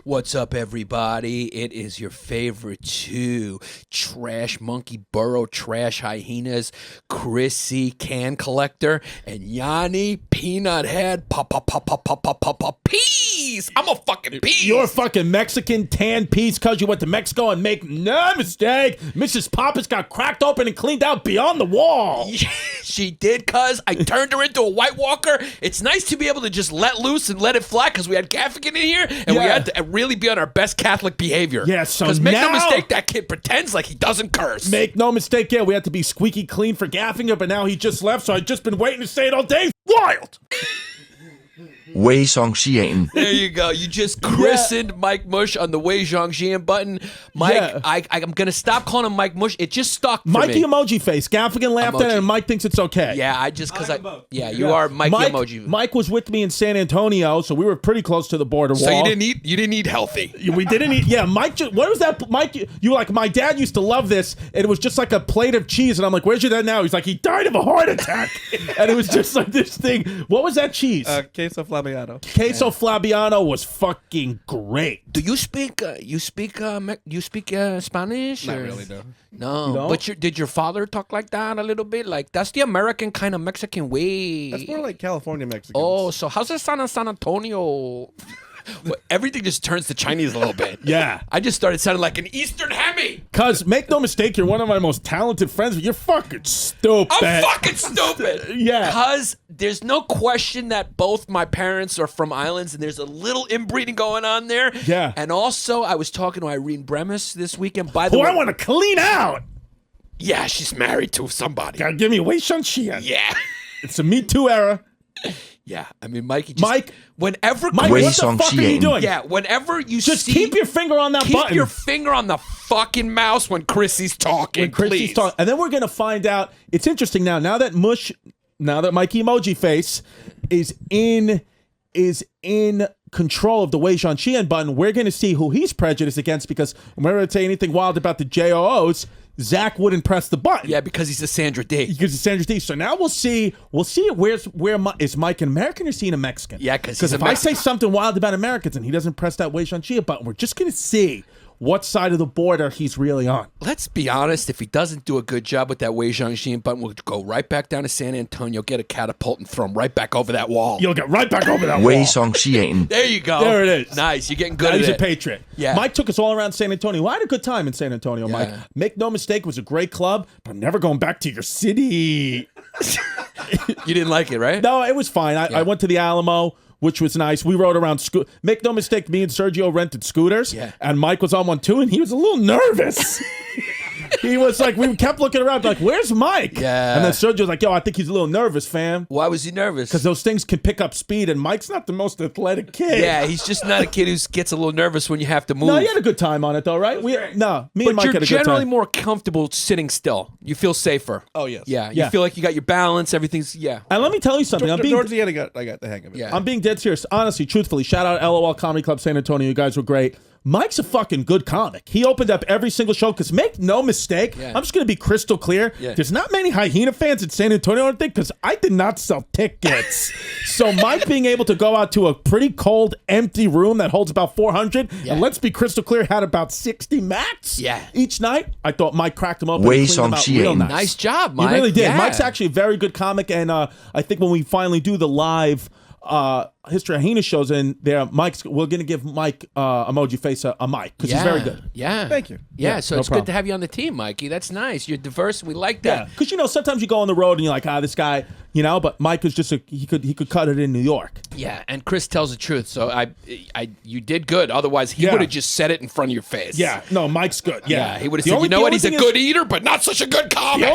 What's up, everybody? It is your favorite two trash monkey burrow trash hyenas, Chrissy can collector, and Yanni peanut head peas. I'm a fucking peas. You're a fucking Mexican tan peas because you went to Mexico, and make no mistake, Mrs. Pappas got cracked open and cleaned out beyond the wall. She did, cuz I turned her into a White Walker. It's nice to be able to just let loose and let it fly, because we had Gaffigan in here, and we had to really be on our best Catholic behavior. Yeah, so because make no now- mistake, that kid pretends like he doesn't curse. Make no mistake, yeah, we had to be squeaky clean for Gaffigan, but now he just left, so I've just been waiting to say it all day. Wild! Wei Songxian. There you go. You just christened Mike Mush on the Wei Zhongxian button. Mike, I'm going to stop calling him Mike Mush. It just stuck for Mikey me. emoji face. Gaffigan laughed at it, and Mike thinks it's okay. Yeah, you are Mikey emoji. Mike was with me in San Antonio, so we were pretty close to the border wall. So you didn't eat healthy. We didn't eat. Yeah, Mike. What was that? Mike, you were like, my dad used to love this, and it was just like a plate of cheese. And I'm like, where's your dad now? He's like, he died of a heart attack. And it was just like this thing. What was that cheese? Queso Flabiano. Queso Flabiano was fucking great. Do you speak Spanish? Not or? really, no. No, but did your father talk like that a little bit? Like, that's the American kind of Mexican way. That's more like California Mexicans. Oh, so how's it San Antonio? Well, everything just turns to Chinese a little bit. Yeah. I just started sounding like an Eastern Hemi. Cuz, make no mistake, you're one of my most talented friends, but you're fucking stupid. I'm fucking stupid. Yeah. Because there's no question that both my parents are from islands, and there's a little inbreeding going on there. Yeah. And also, I was talking to Irene Bremis this weekend. By the Who way, I want to clean out. yeah, she's married to somebody. Gotta give me a Wei Shanxian. Yeah. It's a Me Too era. Yeah, I mean, Mikey. Whenever Mike, Wei what the fuck are you doing? Yeah, whenever you Just keep your finger on that button. Keep your finger on the fucking mouse when Chrissy's talking. Please. And then we're gonna find out. It's interesting now. Now that Mikey emoji face is in control of the Wei Zhongxian button, we're gonna see who he's prejudiced against, because whenever I say anything wild about the JOOs, Zach wouldn't press the button. Yeah, because he's a Sandra D. Because it's Sandra D. So now we'll see. Is Mike an American or is he a Mexican? Yeah, because if I say something wild about Americans and he doesn't press that Wei Zhongxian button, we're just gonna see what side of the border he's really on. Let's be honest, if he doesn't do a good job with that Wei Zhongxian button, we'll go right back down to San Antonio, get a catapult, and throw him right back over that wall. You'll get right back over that Wei wall. Songxian. There you go. There it is. Nice. You're getting good Now at he's it. a patriot. Yeah. Mike took us all around San Antonio. I had a good time in San Antonio, Mike. Make no mistake, it was a great club, but I'm never going back to your city. You didn't like it, right? No, it was fine. I went to the Alamo, which was nice. We rode around. Make no mistake, me and Sergio rented scooters, and Mike was on one too, and he was a little nervous. He was like, we kept looking around like, where's Mike? Yeah. And then Sergio was like, yo, I think he's a little nervous, fam. Why was he nervous? Because those things can pick up speed, and Mike's not the most athletic kid. Yeah, he's just not a kid who gets a little nervous when you have to move. No, he had a good time on it, though, right? Me and Mike but had a you're good generally time. more comfortable sitting still. You feel safer. Oh, yes. Yeah, you feel like you got your balance, everything's, And let me tell you something. Towards the end, I got the hang of it. Yeah. I'm being dead serious. Honestly, truthfully, shout out LOL Comedy Club San Antonio. You guys were great. Mike's a fucking good comic. He opened up every single show, because make no mistake, I'm just going to be crystal clear. There's not many Hyena fans in San Antonio, I don't think, because I did not sell tickets. So Mike being able to go out to a pretty cold, empty room that holds about 400, and let's be crystal clear, had about 60 max each night, I thought Mike cracked them open. Wei and cleaned them out real Songxian. Nice job, Mike. He really did. Yeah. Mike's actually a very good comic, and I think when we finally do the live History of Hyenas shows in there, we're gonna give Mike emoji face a mic, because he's very good. Yeah. Thank you. Yeah, so no it's problem. good to have you on the team, Mikey. That's nice. You're diverse. We like that. Because sometimes you go on the road and you're like, this guy, but Mike is just he could cut it in New York. Yeah, and Chris tells the truth. So you did good. Otherwise, he would have just said it in front of your face. Yeah, no, Mike's good. Yeah, he would have said, you know what? He's a good eater, but not such a good comic. The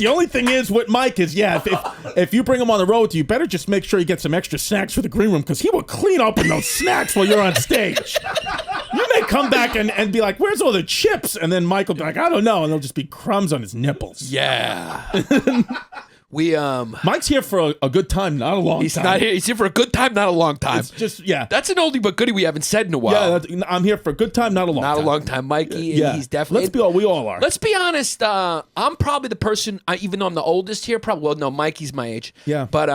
only thing is with Mike is, if you bring him on the road, you better just make sure you get some extra snacks for the green room, because he will clean up in those snacks while you're on stage. You make might come back and be like, "Where's all the chips?" And then Mike will be like, "I don't know," and there'll just be crumbs on his nipples. Yeah. Mike's here for a good time, not a long time. He's not here. He's here for a good time, not a long time. It's just That's an oldie but goodie we haven't said in a while. Yeah, I'm here for a good time, not a long time. Not a long time, Mikey. Yeah, He's definitely. we all are. Let's be honest. I'm probably the person, even though I'm the oldest here. Probably, well, no, Mikey's my age. Yeah, but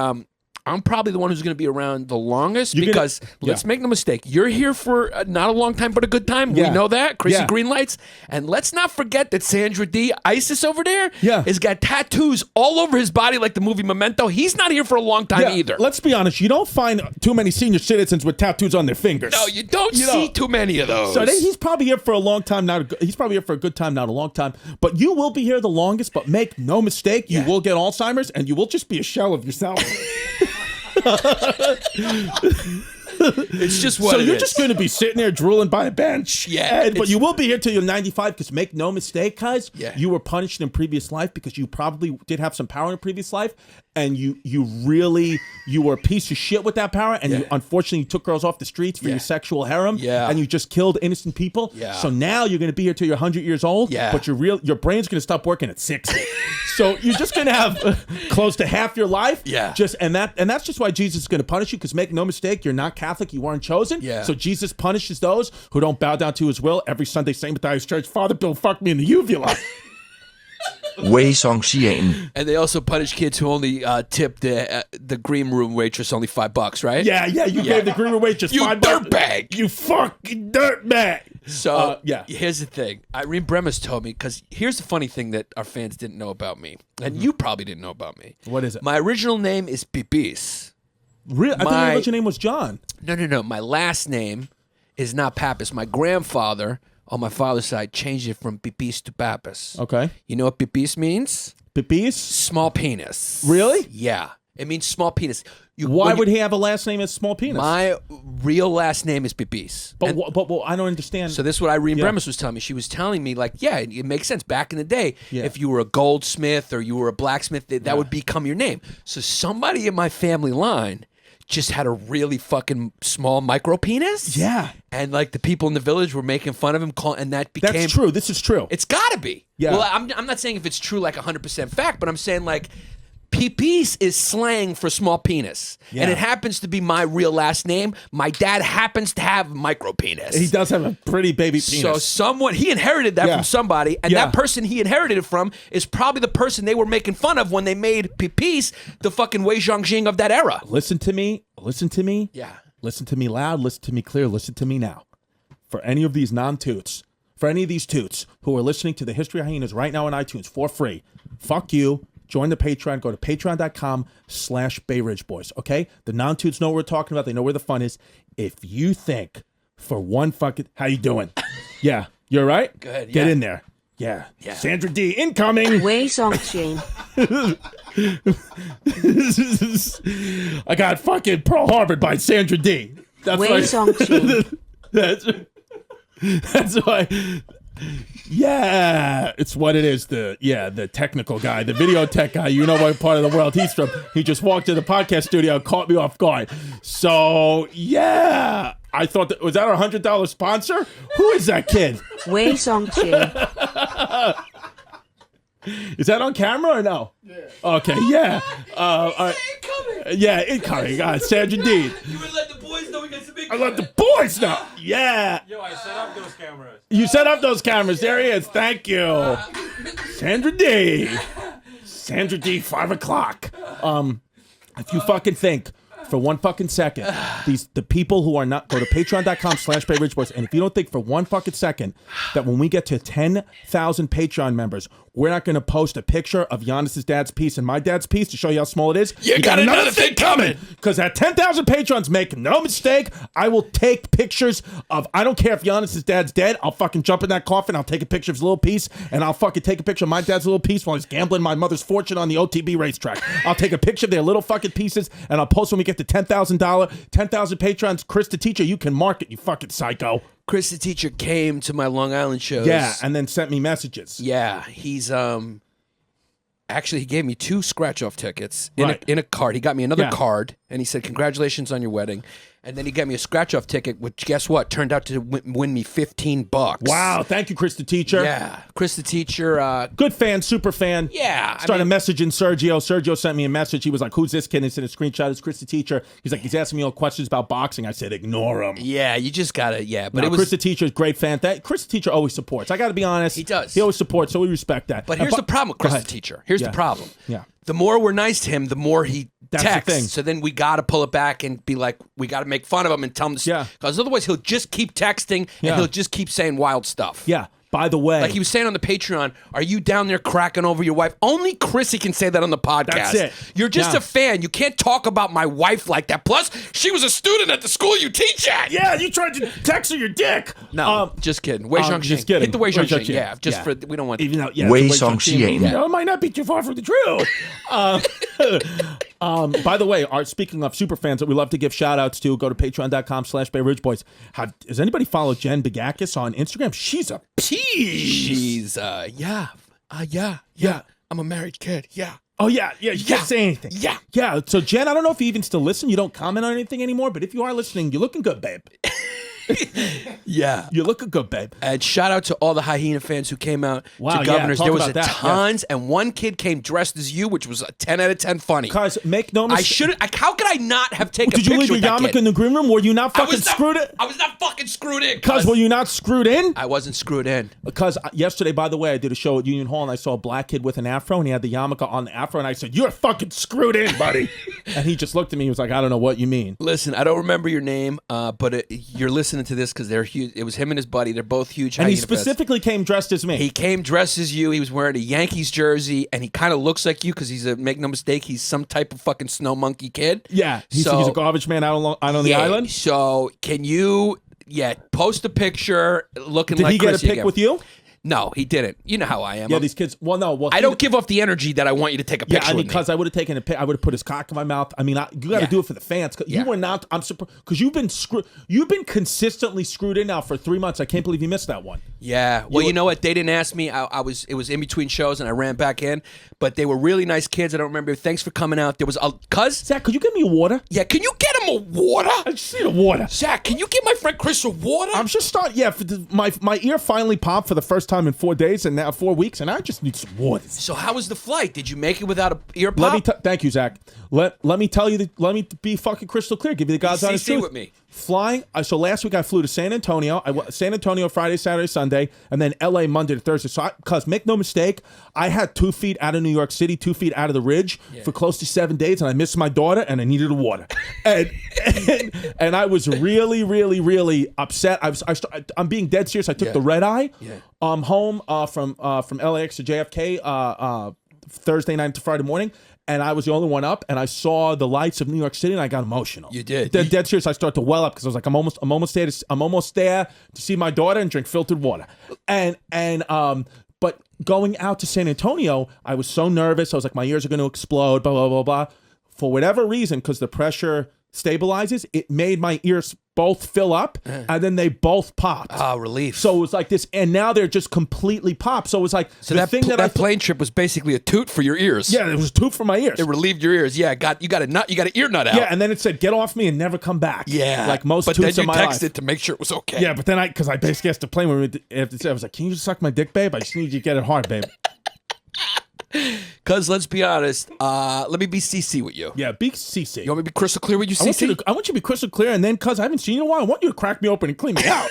I'm probably the one who's going to be around the longest because let's make no mistake, you're here for not a long time but a good time. We know that. Chrissy Greenlights. And let's not forget that Sandra D, Isis over there, has got tattoos all over his body like the movie Memento. He's not here for a long time either. Let's be honest. You don't find too many senior citizens with tattoos on their fingers. No, you don't see too many of those. So he's probably here for a long time. He's probably here for a good time, not a long time. But you will be here the longest. But make no mistake, you will get Alzheimer's and you will just be a shell of yourself. It's just what so you're just going to be sitting there drooling by a bench. But you will be here till you're 95 because make no mistake, guys, you were punished in previous life because you probably did have some power in previous life and you were a piece of shit with that power and you unfortunately took girls off the streets for your sexual harem and you just killed innocent people. So now you're going to be here till you're 100 years old, but your brain's going to stop working at 60. So you're just going to have close to half your life. And that's just why Jesus is going to punish you because make no mistake, you're not Catholic, you weren't chosen. So Jesus punishes those who don't bow down to his will. Every Sunday, St. Matthias Church, Father Bill fucked me in the uvula. Wei-song-xian. And they also punish kids who only tip the green room waitress only $5, right? You gave the green room waitress $5. You dirtbag. You fucking dirtbag. So here's the thing. Irene Bremis told me, because here's the funny thing that our fans didn't know about me, and you probably didn't know about me. What is it? My original name is Pipis. Really? I thought your original name was John. No. My last name is not Pappas. My grandfather, on my father's side, changed it from Pipis to Pappas. Okay. You know what Pipis means? Pipis? Small penis. Really? Yeah. It means small penis. Why would he have a last name as small penis? My real last name is Pipis. But I don't understand. So this is what Irene Bremis was telling me. She was telling me, like, it makes sense. Back in the day, if you were a goldsmith or you were a blacksmith, that would become your name. So somebody in my family line just had a really fucking small micro penis. Yeah. And like the people in the village were making fun of him, and that became... That's true. This is true. It's gotta be. Yeah. Well, I'm not saying if it's true like 100% fact, but I'm saying like... Pipis is slang for small penis. Yeah. And it happens to be my real last name. My dad happens to have micro penis. He does have a pretty baby penis. So he inherited that from somebody, and that person he inherited it from is probably the person they were making fun of when they made Pipis the fucking Wei Zhongxing of that era. Listen to me. Yeah. Listen to me loud. Listen to me clear. Listen to me now. For any of these non-toots, for any of these toots who are listening to the History of Hyenas right now on iTunes for free, fuck you. Join the Patreon. Go to patreon.com/Bay Ridge Boys. Okay? The non-toots know what we're talking about. They know where the fun is. If you think for one fucking... How you doing? Yeah. You all right? Good. Get in there. Yeah. Sandra D, incoming. Wei Zhongxing. I got fucking Pearl Harbored by Sandra D. Wei Zhongxing. That's why... Yeah, it's what it is. The technical guy, the video tech guy. You know what part of the world he's from. He just walked to the podcast studio and caught me off guard. So, yeah. I thought was that our $100 sponsor? Who is that kid? Wei Zhongxing. Is that on camera or no? Yeah. Okay, yeah. Incoming. Sandra D. You would let the boys know we got some big... I let the boys know. Yeah. Yo, I set up those cameras. You set up those cameras. There he is. Thank you. Sandra D. Sandra D, 5 o'clock. If you fucking think for one fucking second, the people who are not, go to patreon.com/Bay Ridge Boys, and if you don't think for one fucking second that when we get to 10,000 Patreon members, we're not going to post a picture of Yannis' dad's piece and my dad's piece to show you how small it is. You got another thing coming. Because at 10,000 patrons, make no mistake, I will take pictures of, I don't care if Yannis' dad's dead, I'll fucking jump in that coffin, I'll take a picture of his little piece, and I'll fucking take a picture of my dad's little piece while he's gambling my mother's fortune on the OTB racetrack. I'll take a picture of their little fucking pieces, and I'll post when we get to $10,000 patrons. Chris the teacher, you can mark it, you fucking psycho. Chris the teacher came to my Long Island shows. Yeah, and then sent me messages. Yeah, he's actually he gave me 2 scratch-off tickets in a card. He got me another card, and he said, "Congratulations on your wedding." And then he got me a scratch-off ticket, which, guess what, turned out to win me $15. Wow, thank you, Chris the teacher. Yeah, Chris the teacher. Good fan, super fan. Yeah. Started messaging Sergio. Sergio sent me a message. He was like, "Who's this kid?" And he sent a screenshot. It's Chris the teacher. He's like, he's asking me all questions about boxing. I said, ignore him. Yeah, you just got to, yeah. But No, it was, Chris the teacher is a great fan. Chris the teacher always supports. I got to be honest. He does. He always supports, so we respect that. But here's the problem with Chris the teacher. Here's the problem. Yeah. The more we're nice to him, the more he That's the texts. thing. So then we got to pull it back and be like, we got to make fun of him and tell him this. Yeah. Because otherwise he'll just keep texting Yeah. and he'll just keep saying wild stuff. Yeah. By the way, Like he was saying on the Patreon, are you down there cracking over your wife? Only Chrissy can say that on the podcast. That's it. You're just Yeah. a fan. You can't talk about my wife like that. Plus, she was a student at the school you teach at. yeah, you tried to text her your dick. No, just kidding. Wei Zhang just Xing. kidding. Hit the Wei Wei Zhang Zhang Xing. Xing. Yeah, just Yeah. for we don't want. Even though, yeah, Wei it's a Zhang Xing. You know, it might not be too far from the truth. By the way, speaking of super fans that we love to give shout outs to, go to patreon.com/Bay Ridge Boys. Does anybody follow Jen Bagakis on Instagram? She's a peach. She's yeah. I'm a married kid. Yeah. Oh, yeah. You can't say anything. Yeah. Yeah. So, Jen, I don't know if you even still listen. You don't comment on anything anymore, but if you are listening, you're looking good, babe. Yeah. You're looking good, babe. And shout out to all the Hyena fans who came out Wow, to yeah, Governors. talk There was about that, tons, and one kid came dressed as you, which was a 10 out of 10 funny. Guys, make no I mistake. should. How could I not have taken Did a you leave picture your with that yarmulke kid? in the green room? Were you not I fucking was not- screwed in? I was not fucking screwed in. Because were you not screwed in? I wasn't screwed in. Because yesterday, by the way, I did a show at Union Hall and I saw a black kid with an afro and he had the yarmulke on the afro and I said, "You're fucking screwed in, buddy." And he just looked at me. He was like, "I don't know what you mean." Listen, I don't remember your name, but you're listening to this because they're huge. It was him and his buddy. They're both huge. And he Hyena fans. specifically came dressed as me. He came dressed as you. He was wearing a Yankees jersey, and he kind of looks like you because he's make no mistake, he's some type of fucking snow monkey kid. Yeah, he's a garbage man out on the island. So can you, post a picture looking Did like he get Chrissy a pic again. with you? No, he didn't. You know how I am. Yeah, these kids. Well, no. Well, I don't give off the energy that I want you to take a Yeah, picture I mean, with me. because I would have taken a pic. I would have put his cock in my mouth. I mean, you got to Yeah. do it for the fans. 'Cause Yeah. You were not. I'm surprised because you've been screwed. You've been consistently screwed in now for 3 months. I can't believe you missed that one. Yeah. Well, you know what? They didn't ask me. It was in between shows, and I ran back in. But they were really nice kids. I don't remember. Thanks for coming out. There was Zach, could you get me a water? Yeah. Can you get him a water? I just need a water. Zach, can you get my friend Chris a water? I'm just starting. Yeah, my ear finally popped for the first time in 4 days and now 4 weeks, and I just need some water. So how was the flight? Did you make it without a ear pop? Let me thank you, Zach. Let me tell you. Let me be fucking crystal clear. Give you the God's honest CC truth. with me. Flying. So last week I flew to San Antonio. San Antonio Friday, Saturday, Sunday, and then LA Monday to Thursday. So because make no mistake, I had 2 feet out of New York City, 2 feet out of the ridge for close to 7 days, and I missed my daughter, and I needed a water, and I was really, really, really upset. I'm being dead serious. I took the red eye home from LAX to JFK Thursday night to Friday morning. And I was the only one up, and I saw the lights of New York City, and I got emotional. You did. Dead serious. I started to well up because I was like, I'm almost there to see my daughter and drink filtered water. But going out to San Antonio, I was so nervous. I was like, my ears are going to explode. Blah blah blah blah. For whatever reason, because the pressure stabilizes, it made my ears both fill up, and then they both popped. Oh, relief. So it was like this, and now they're just completely popped. So it was like that plane trip was basically a toot for your ears. Yeah, it was a toot for my ears. It relieved your ears. Yeah, you got an ear nut out. Yeah, and then it said, "Get off me and never come back." Yeah, like most but toots then in my you life. texted to make sure it was okay. Yeah, but then because I basically asked the plane when I was like, "Can you just suck my dick, babe? I just need you to get it hard, babe." Because let's be honest, let me be CC with you. Yeah, be CC. You want me to be crystal clear with you, I want CC? you to be crystal clear, and then because I haven't seen you in a while, I want you to crack me open and clean me out.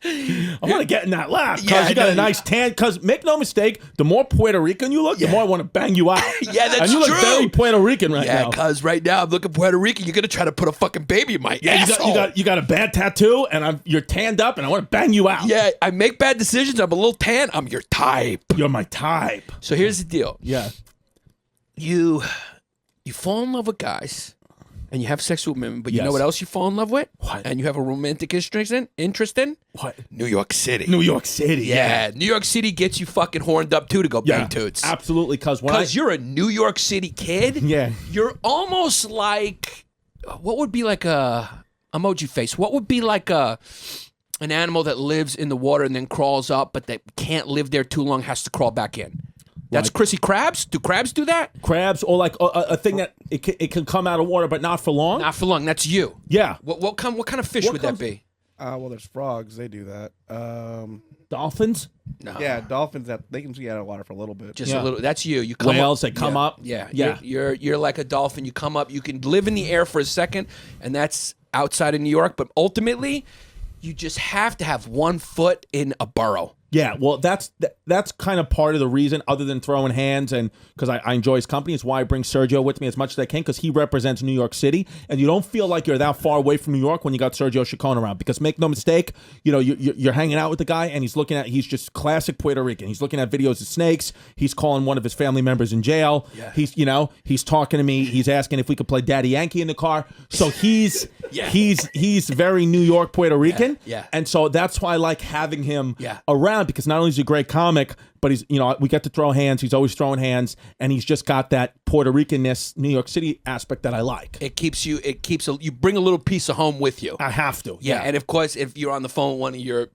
I want to get in that lap because you got a nice tan. Because make no mistake, the more Puerto Rican you look, the more I want to bang you out. Yeah, that's and you true. look very Puerto Rican right Yeah, now. because right now I'm looking Puerto Rican. You're gonna try to put a fucking baby in my asshole. You got a bad tattoo, and you're tanned up, and I want to bang you out. Yeah, I make bad decisions. I'm a little tan. I'm your type. You're my type. So here's the deal. Yeah. You fall in love with guys, and you have sex with women, but you know what else you fall in love with? What? And you have a romantic interest in? What? New York City. New York City. Yeah, New York City gets you fucking horned up too to go bang toots. Absolutely, because you're a New York City kid. Yeah. You're almost like, what would be like a emoji face? What would be like an animal that lives in the water and then crawls up, but that can't live there too long, has to crawl back in? That's Chrissy crabs. Do crabs do that? Crabs, or like a thing that it can come out of water, but not for long. Not for long. That's you. Yeah. What kind of fish would that be? Well, there's frogs. They do that. Dolphins. No. Yeah, dolphins. That they can see out of water for a little bit. Just a little. That's you. You come Whales. up. They come up. Yeah. Yeah. You're like a dolphin. You come up. You can live in the air for a second, and that's outside of New York. But ultimately, you just have to have 1 foot in a burrow. Yeah, well, that's kind of part of the reason, other than throwing hands, and because I enjoy his company, is why I bring Sergio with me as much as I can, because he represents New York City, and you don't feel like you're that far away from New York when you got Sergio Chacon around. Because make no mistake, you're hanging out with the guy, and he's just classic Puerto Rican. He's looking at videos of snakes. He's calling one of his family members in jail. Yeah. He's talking to me. He's asking if we could play Daddy Yankee in the car. So he's very New York Puerto Rican. Yeah. And so that's why I like having him Yeah. around, because not only is he a great comic, but he's, we get to throw hands. He's always throwing hands, and he's just got that Puerto Ricanness, New York City aspect that I like. You bring a little piece of home with you. I have to. Yeah. And of course, if you're on the phone with one of your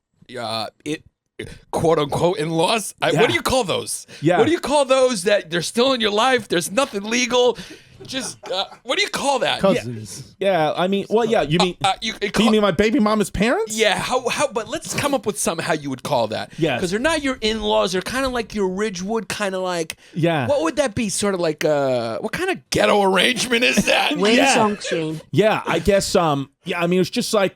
quote unquote in-laws, what do you call those? Yeah. What do you call those that they're still in your life? There's nothing legal. Just what do you call that? Cousins. Yeah, I mean, well, yeah, you mean you mean my baby mama's parents? Yeah, how? But let's come up with something how you would call that. Yeah, because they're not your in-laws. They're kind of like your Ridgewood, kind of like. Yeah. What would that be? Sort of like what kind of ghetto arrangement is that? Yeah, I guess. Yeah, I mean, it's just my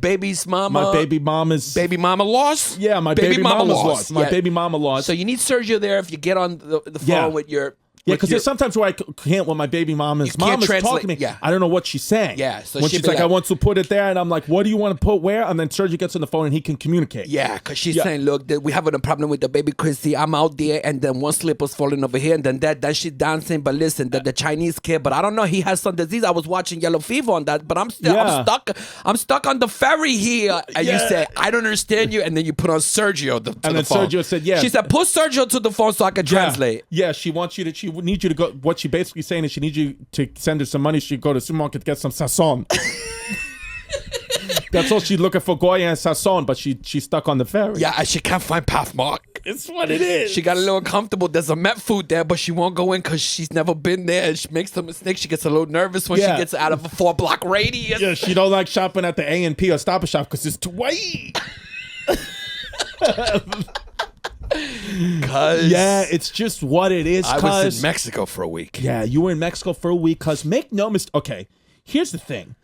baby's mama. My baby mama's baby mama lost. Yeah, my baby mama's lost. My baby mama lost. So you need Sergio there if you get on the phone with your. Yeah, because there's sometimes where I can't, when my baby mama's mom is talking to me, I don't know what she's saying. Yeah, so when she's like, I want to put it there, and I'm like, what do you want to put where? And then Sergio gets on the phone and he can communicate. Yeah, because she's saying, look, we having a problem with the baby Chrissy. I'm out there, and then one slipper's falling over here, and then she's dancing. But listen, the Chinese kid, but I don't know, he has some disease. I was watching Yellow Fever on that, but I'm stuck. I'm stuck on the ferry here. And you say, I don't understand you, and then you put on Sergio to the phone. And then Sergio said, She said, put Sergio to the phone so I can translate. Yeah, she needs you to go. What she basically saying is she needs you to send her some money. She go to the supermarket to get some sazon. That's all she's looking for, Goya and sazon, but she's stuck on the ferry. Yeah, she can't find Pathmark. It's what it is. She got a little uncomfortable. There's a Met food there, but she won't go in because she's never been there. And she makes a mistake. She gets a little nervous when she gets out of a 4-block radius. Yeah, she don't like shopping at the A&P or Stop and Shop because it's too wide. Yeah, it's just what it is. I was in Mexico for a week. Yeah, you were in Mexico for a week. Because make no mistake. Okay, here's the thing: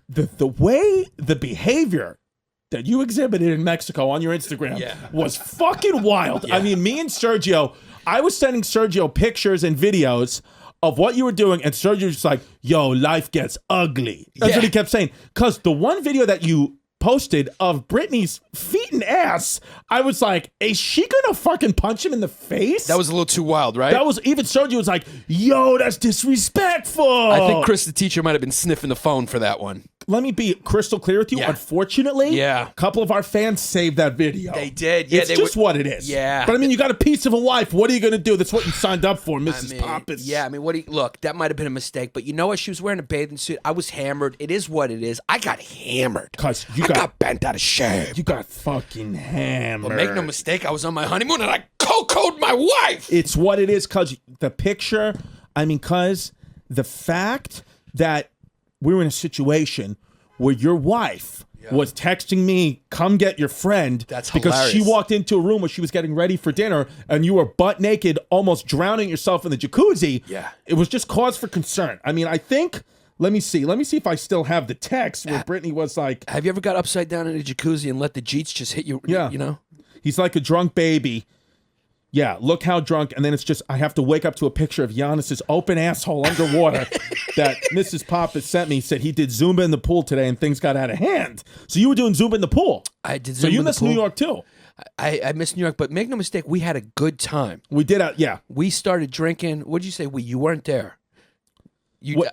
the behavior that you exhibited in Mexico on your Instagram was fucking wild. I mean, me and Sergio, I was sending Sergio pictures and videos of what you were doing, and Sergio was just like, "Yo, life gets ugly." That's what he kept saying. Because the one video that you posted of Britney's feet and ass, I was like, is she gonna fucking punch him in the face? That was a little too wild, right? That was, even Sergio was like, yo, that's disrespectful. I think Chris, the teacher, might have been sniffing the phone for that one. Let me be crystal clear with you. Yeah. Unfortunately, a couple of our fans saved that video. They did. Yeah, it's just what it is. Yeah. But I mean, you got a piece of a wife. What are you going to do? That's what you signed up for, Mrs. Pappas. Yeah, I mean, look, that might have been a mistake, but you know what? She was wearing a bathing suit. I was hammered. It is what it is. I got hammered. Because I got bent out of shape. You got fucking hammered. But make no mistake, I was on my honeymoon and I cocoed my wife. It's what it is, because the picture, I mean, because the fact that we were in a situation where your wife was texting me, come get your friend. That's because hilarious. she walked into a room where she was getting ready for dinner and you were butt naked, almost drowning yourself in the jacuzzi. Yeah. It was just cause for concern. I mean, I think, let me see if I still have the text where Brittany was like, have you ever got upside down in a jacuzzi and let the jeets just hit you? Yeah. You know? He's like a drunk baby. Yeah, look how drunk. And then it's just, I have to wake up to a picture of Yannis's open asshole underwater that Mrs. Pappas sent me. Said he did Zumba in the pool today and things got out of hand. So you were doing Zumba in the pool. I did Zumba So you in the missed pool. New York too. I missed New York, but make no mistake, we had a good time. We did, We started drinking. What did you say? You weren't there.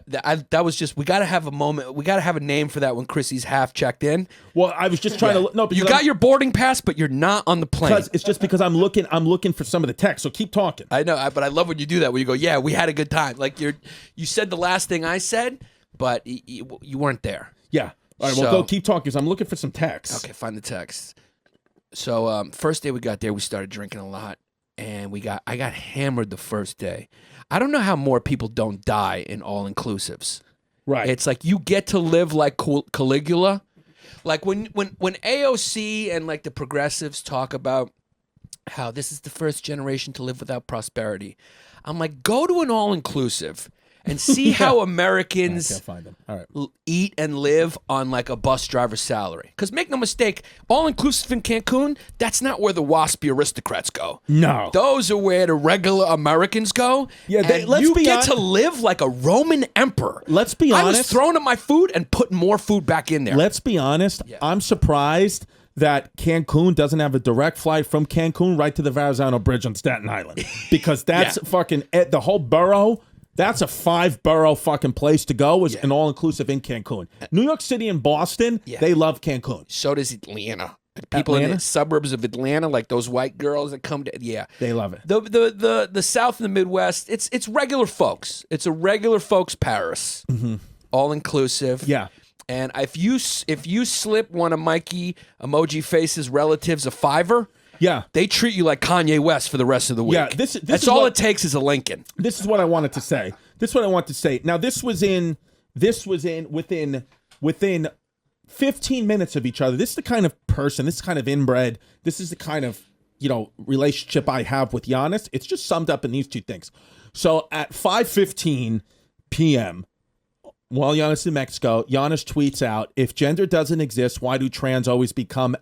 That was just, we got to have a moment. We got to have a name for that when Chrissy's half checked in. Well, I was just trying to, no, you got your boarding pass, but you're not on the plane. It's just because I'm looking for some of the text. So keep talking. I know, but I love when you do that, where you go, yeah, we had a good time. Like you said the last thing I said, but you weren't there. Yeah. All right, well, go keep talking because I'm looking for some text. Okay, find the text. So first day we got there, we started drinking a lot. and I got hammered the first day. I don't know how more people don't die in all-inclusives. Right. It's like you get to live like Caligula. Like when AOC and like the progressives talk about how this is the first generation to live without prosperity, I'm like, go to an all-inclusive and see how Americans I can't find them. All right. eat and live on like a bus driver's salary. Because make no mistake, all-inclusive in Cancun, that's not where the waspy aristocrats go. No. Those are where the regular Americans go. Yeah, and let's you be get to live like a Roman emperor. Let's be I was honest. throwing up my food and putting more food back in there. Let's be honest. Yeah. I'm surprised that Cancun doesn't have a direct flight from Cancun right to the Verrazano Bridge on Staten Island. Because that's fucking, the whole borough, that's a 5-borough fucking place to go, is an all-inclusive in Cancun. New York City and Boston, they love Cancun. So does Atlanta. People in the suburbs of Atlanta, like those white girls that come to, They love it. The South and the Midwest, it's regular folks. It's a regular folks Paris. All-inclusive. Yeah. And if you slip one of Mikey Emoji Face's relatives a $5, they treat you like Kanye West for the rest of the week. Yeah, this that's is all what, it takes is a Lincoln. This is what I wanted to say. Now this was within 15 minutes of each other. This is the kind of person, this is kind of inbred, this is the kind of, relationship I have with Yannis. It's just summed up in these two things. So at 5:15 p.m., while Yannis is in Mexico, Yannis tweets out, if gender doesn't exist, why do trans always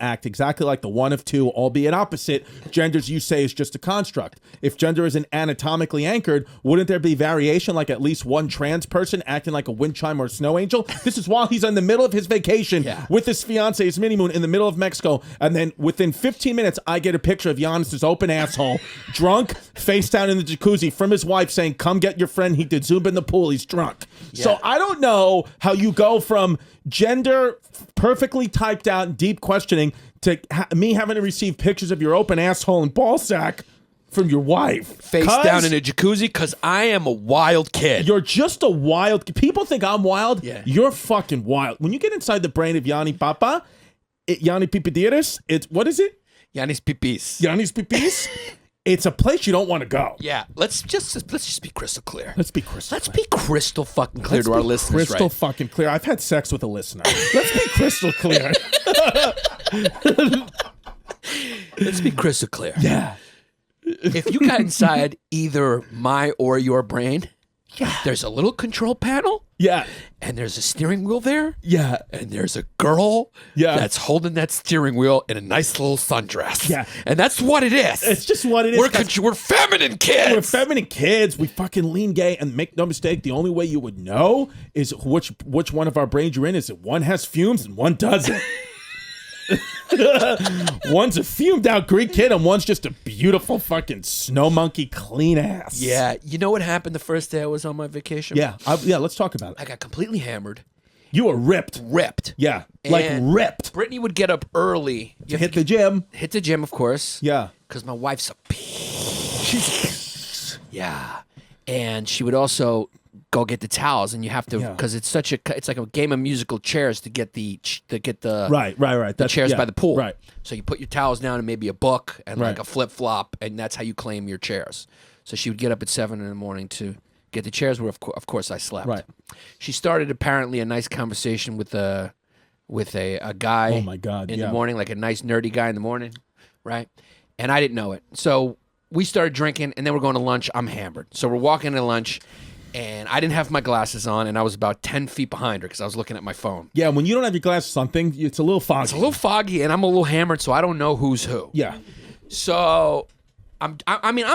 act exactly like the one of two, albeit opposite, genders you say is just a construct? If gender isn't anatomically anchored, wouldn't there be variation, like at least one trans person acting like a wind chime or a snow angel? This is while he's in the middle of his vacation with his fiance, his honeymoon, in the middle of Mexico. And then within 15 minutes, I get a picture of Yannis's open asshole, drunk, face down in the jacuzzi, from his wife saying, come get your friend. He did Zumba in the pool. He's drunk. So I don't know how you go from gender perfectly typed out deep questioning to me having to receive pictures of your open asshole and ball sack from your wife. Face down in a jacuzzi, because I am a wild kid. You're just a wild. People think I'm wild. Yeah. You're fucking wild. When you get inside the brain of Yanni Pappas, Yanni Pipidieres, what is it? Yannis Pappas. Yannis Pipis. It's a place you don't want to go. Yeah, let's just be crystal clear. Let's be crystal fucking clear to our listeners. Crystal fucking clear. I've had sex with a listener. Let's be crystal clear. Let's be crystal clear. Yeah. If you got inside either my or your brain, there's a little control panel. Yeah. And there's a steering wheel there. Yeah. And there's a girl that's holding that steering wheel in a nice little sundress. Yeah. And that's what it is. It's just what it is. We're feminine kids. We're feminine kids. We fucking lean gay. And make no mistake, the only way you would know is which one of our brains you're in. Is it one has fumes and one doesn't? One's a fumed out Greek kid and one's just a beautiful fucking snow monkey clean ass. Yeah. You know what happened the first day I was on my vacation? Yeah. Let's talk about it. I got completely hammered. You were ripped. Yeah. Like And ripped. Brittany would get up early. To hit the gym. Hit the gym, of course. Yeah. Because my wife's a piece. She's a piece. Yeah. And she would also go get the towels, and you have to, because it's like a game of musical chairs to get the right. The chairs by the pool. Right. So you put your towels down and maybe a book and like Right. a flip flop, and that's how you claim your chairs. So she would get up at 7 in the morning to get the chairs. Where of course I slept. Right. She started apparently a nice conversation with a guy. Oh my God. In the morning, like a nice nerdy guy in the morning, right? And I didn't know it. So we started drinking, and then we're going to lunch. I'm hammered. So we're walking to lunch, and I didn't have my glasses on, and I was about 10 feet behind her because I was looking at my phone. Yeah, when you don't have your glasses on, it's a little foggy. It's a little foggy, and I'm a little hammered, so I don't know who's who. Yeah. So I'm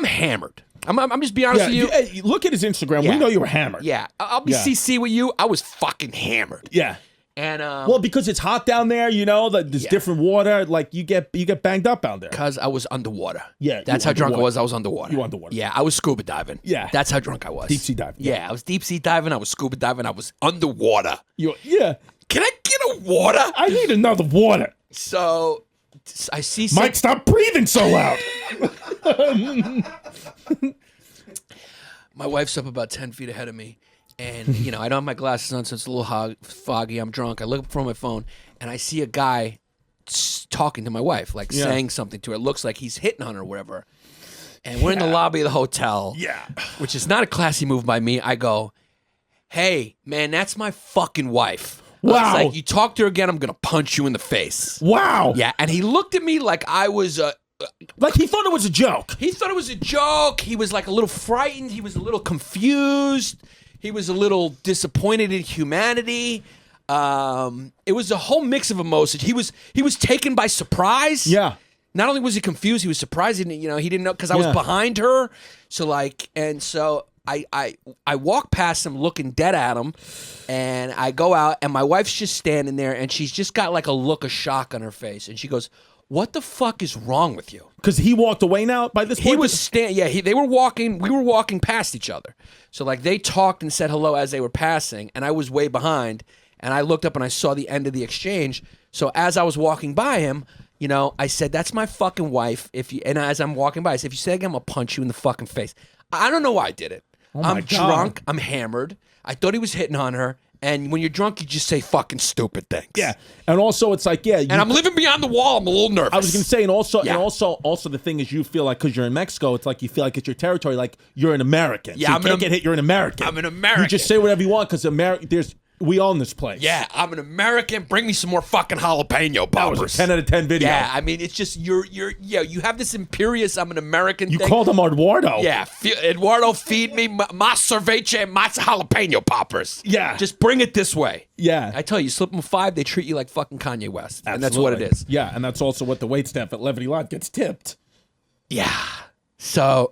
hammered. I'm just being honest with you. Hey, look at his Instagram. Yeah. We know you were hammered. Yeah, I'll be CC with you. I was fucking hammered. Yeah. And well, because it's hot down there, there's different water. Like you get banged up out there. Because I was underwater. Yeah, that's how drunk I was. I was underwater. You were underwater. Yeah, I was scuba diving. Yeah, that's how drunk I was. Deep sea diving. Yeah, I was deep sea diving. I was scuba diving. I was underwater. Yeah. Can I get a water? I need another water. So I see. Mike, stop breathing so loud. My wife's up about 10 feet ahead of me. And, I don't have my glasses on, so it's a little foggy. I'm drunk. I look up from my phone, and I see a guy talking to my wife, saying something to her. It looks like he's hitting on her or whatever. And we're in the lobby of the hotel. Yeah. Which is not a classy move by me. I go, hey, man, that's my fucking wife. Wow. I was like, you talk to her again, I'm going to punch you in the face. Wow. Yeah, and he looked at me like I was like he thought it was a joke. He thought it was a joke. He was like a little frightened. He was a little confused. He was a little disappointed in humanity. It was a whole mix of emotions. He was taken by surprise. Yeah. Not only was he confused, he was surprised. He didn't know because I was behind her. So I walk past him looking dead at him, and I go out, and my wife's just standing there, and she's just got like a look of shock on her face, and she goes, "What the fuck is wrong with you?" Because he walked away now by this point? He was they were walking, we were walking past each other. So like they talked and said hello as they were passing, and I was way behind, and I looked up and I saw the end of the exchange. So as I was walking by him, I said, "That's my fucking wife." And as I'm walking by, I said, "If you say again, I'm gonna punch you in the fucking face." I don't know why I did it. I'm drunk. I'm hammered. I thought he was hitting on her. And when you're drunk, you just say fucking stupid things. Yeah. And also, it's like, and I'm living beyond the wall. I'm a little nervous. I was going to say, and also the thing is, you feel like, because you're in Mexico, it's like you feel like it's your territory, like you're an American. Yeah, so you can't get hit, you're an American. I'm an American. You just say whatever you want, because we own this place. Yeah, I'm an American. Bring me some more fucking jalapeno poppers. That was a 10 out of 10 video. Yeah, I mean, it's just, you have this imperious, I'm an American You thing. called him Eduardo. Yeah, Eduardo, feed me mas cerveza and matzo jalapeno poppers. Yeah. Just bring it this way. Yeah. I tell you slip them 5, they treat you like fucking Kanye West. Absolutely. And that's what it is. Yeah, and that's also what the waitstaff at Levity Lot gets tipped. Yeah. So...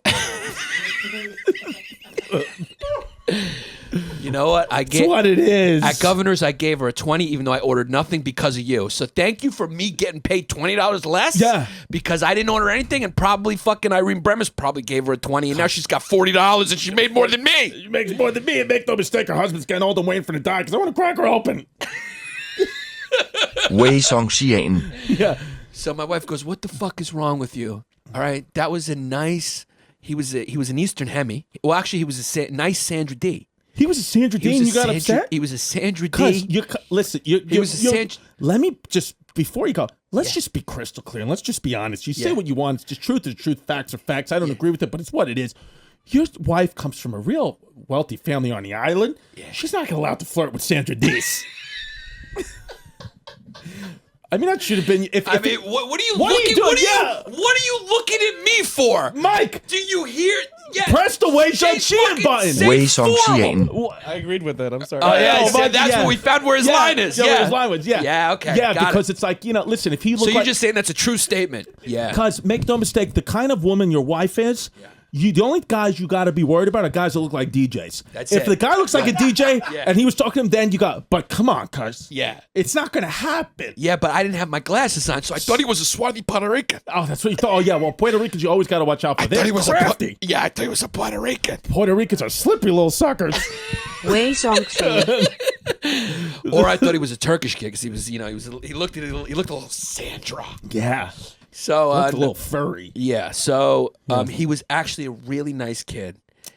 You know what? That's what it is. At Governor's, I gave her a 20, even though I ordered nothing because of you. So thank you for me getting paid $20 less. Yeah. Because I didn't order anything, and probably fucking Irene Bremis probably gave her a 20, and now she's got $40, and she made more than me. She makes more than me, and make no mistake, her husband's getting old and waiting for the die because I want to crack her open. Wei-song-xian. Yeah. So my wife goes, "What the fuck is wrong with you?" All right, that was a nice. He was an Eastern Hemi. Well, actually, he was a nice Sandra D. He was a Sandra D and you got upset? He was a Sandra D. Listen, let me just, before you go, let's just be crystal clear and let's just be honest. You say what you want. It's just truth is truth. Facts are facts. I don't agree with it, but it's what it is. Your wife comes from a real wealthy family on the island. Yeah. She's not going to allow to flirt with Sandra D's. I mean, that should have been. What are you looking? What are you looking at me for, Mike? Do you hear? Yeah, press the Wei-song-xian button. Wei-song-xian. I agreed with it. I'm sorry. Oh yeah, that's what we found. Where his line is. Yeah, where his line was. Yeah. Yeah. Okay. Yeah, got because it. it's like, listen, if he looks. So you're just saying that's a true statement. Yeah. Because make no mistake, the kind of woman your wife is. Yeah. The only guys you got to be worried about are guys that look like DJs. If the guy looks like a DJ and he was talking to him, then you got, but come on, cuz. Yeah. It's not going to happen. Yeah, but I didn't have my glasses on, so I thought he was a swarthy Puerto Rican. Oh, that's what you thought. Oh, yeah, well, Puerto Ricans, you always got to watch out for. They're crafty. I thought he was a Puerto Rican. Puerto Ricans are slippery little suckers. Wei-song-xian. Or I thought he was a Turkish kid because he was, he looked a little Sandra. Yeah. So a little furry. Yeah. So he was actually a really nice kid.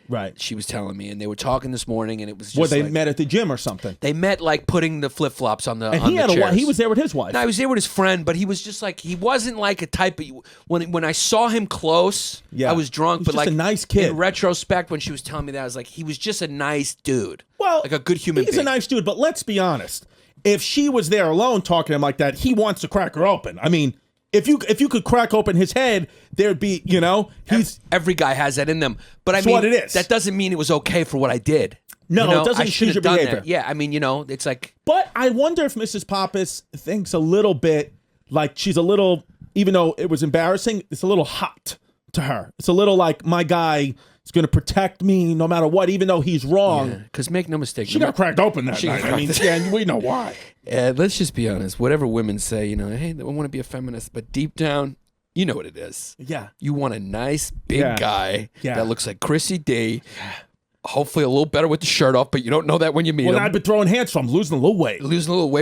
Right. She was telling me, and they were talking this morning, and it was just they met at the gym or something. They met like putting the flip flops on the. And he had a wife. He was there with his wife. No, he was there with his friend, but he was just like he wasn't like a type of when I saw him close. Yeah. I was drunk, He's but just like a nice kid. In retrospect, when she was telling me that, I was like, he was just a nice dude. Well, like a good human. He's being. a nice dude, but let's be honest. If she was there alone talking to him like that, he wants to crack her open. I mean. If you could crack open his head, there'd be, every guy has that in them. But I mean, what it is. That doesn't mean it was okay for what I did. No, it doesn't I should choose have your done behavior. that. Yeah, I mean, it's like. But I wonder if Mrs. Pappas thinks a little bit like she's a little, even though it was embarrassing, it's a little hot to her. It's a little like my guy is going to protect me no matter what, even though he's wrong. Because make no mistake, she got cracked open that night. I mean, and we know why. Let's just be honest. Whatever women say, hey, I want to be a feminist, but deep down. You know what it is. Yeah. You want a nice big guy that looks like Chrissy D. Yeah. Hopefully a little better with the shirt off, but you don't know that when you meet him. I've been throwing hands, so I'm losing a little weight.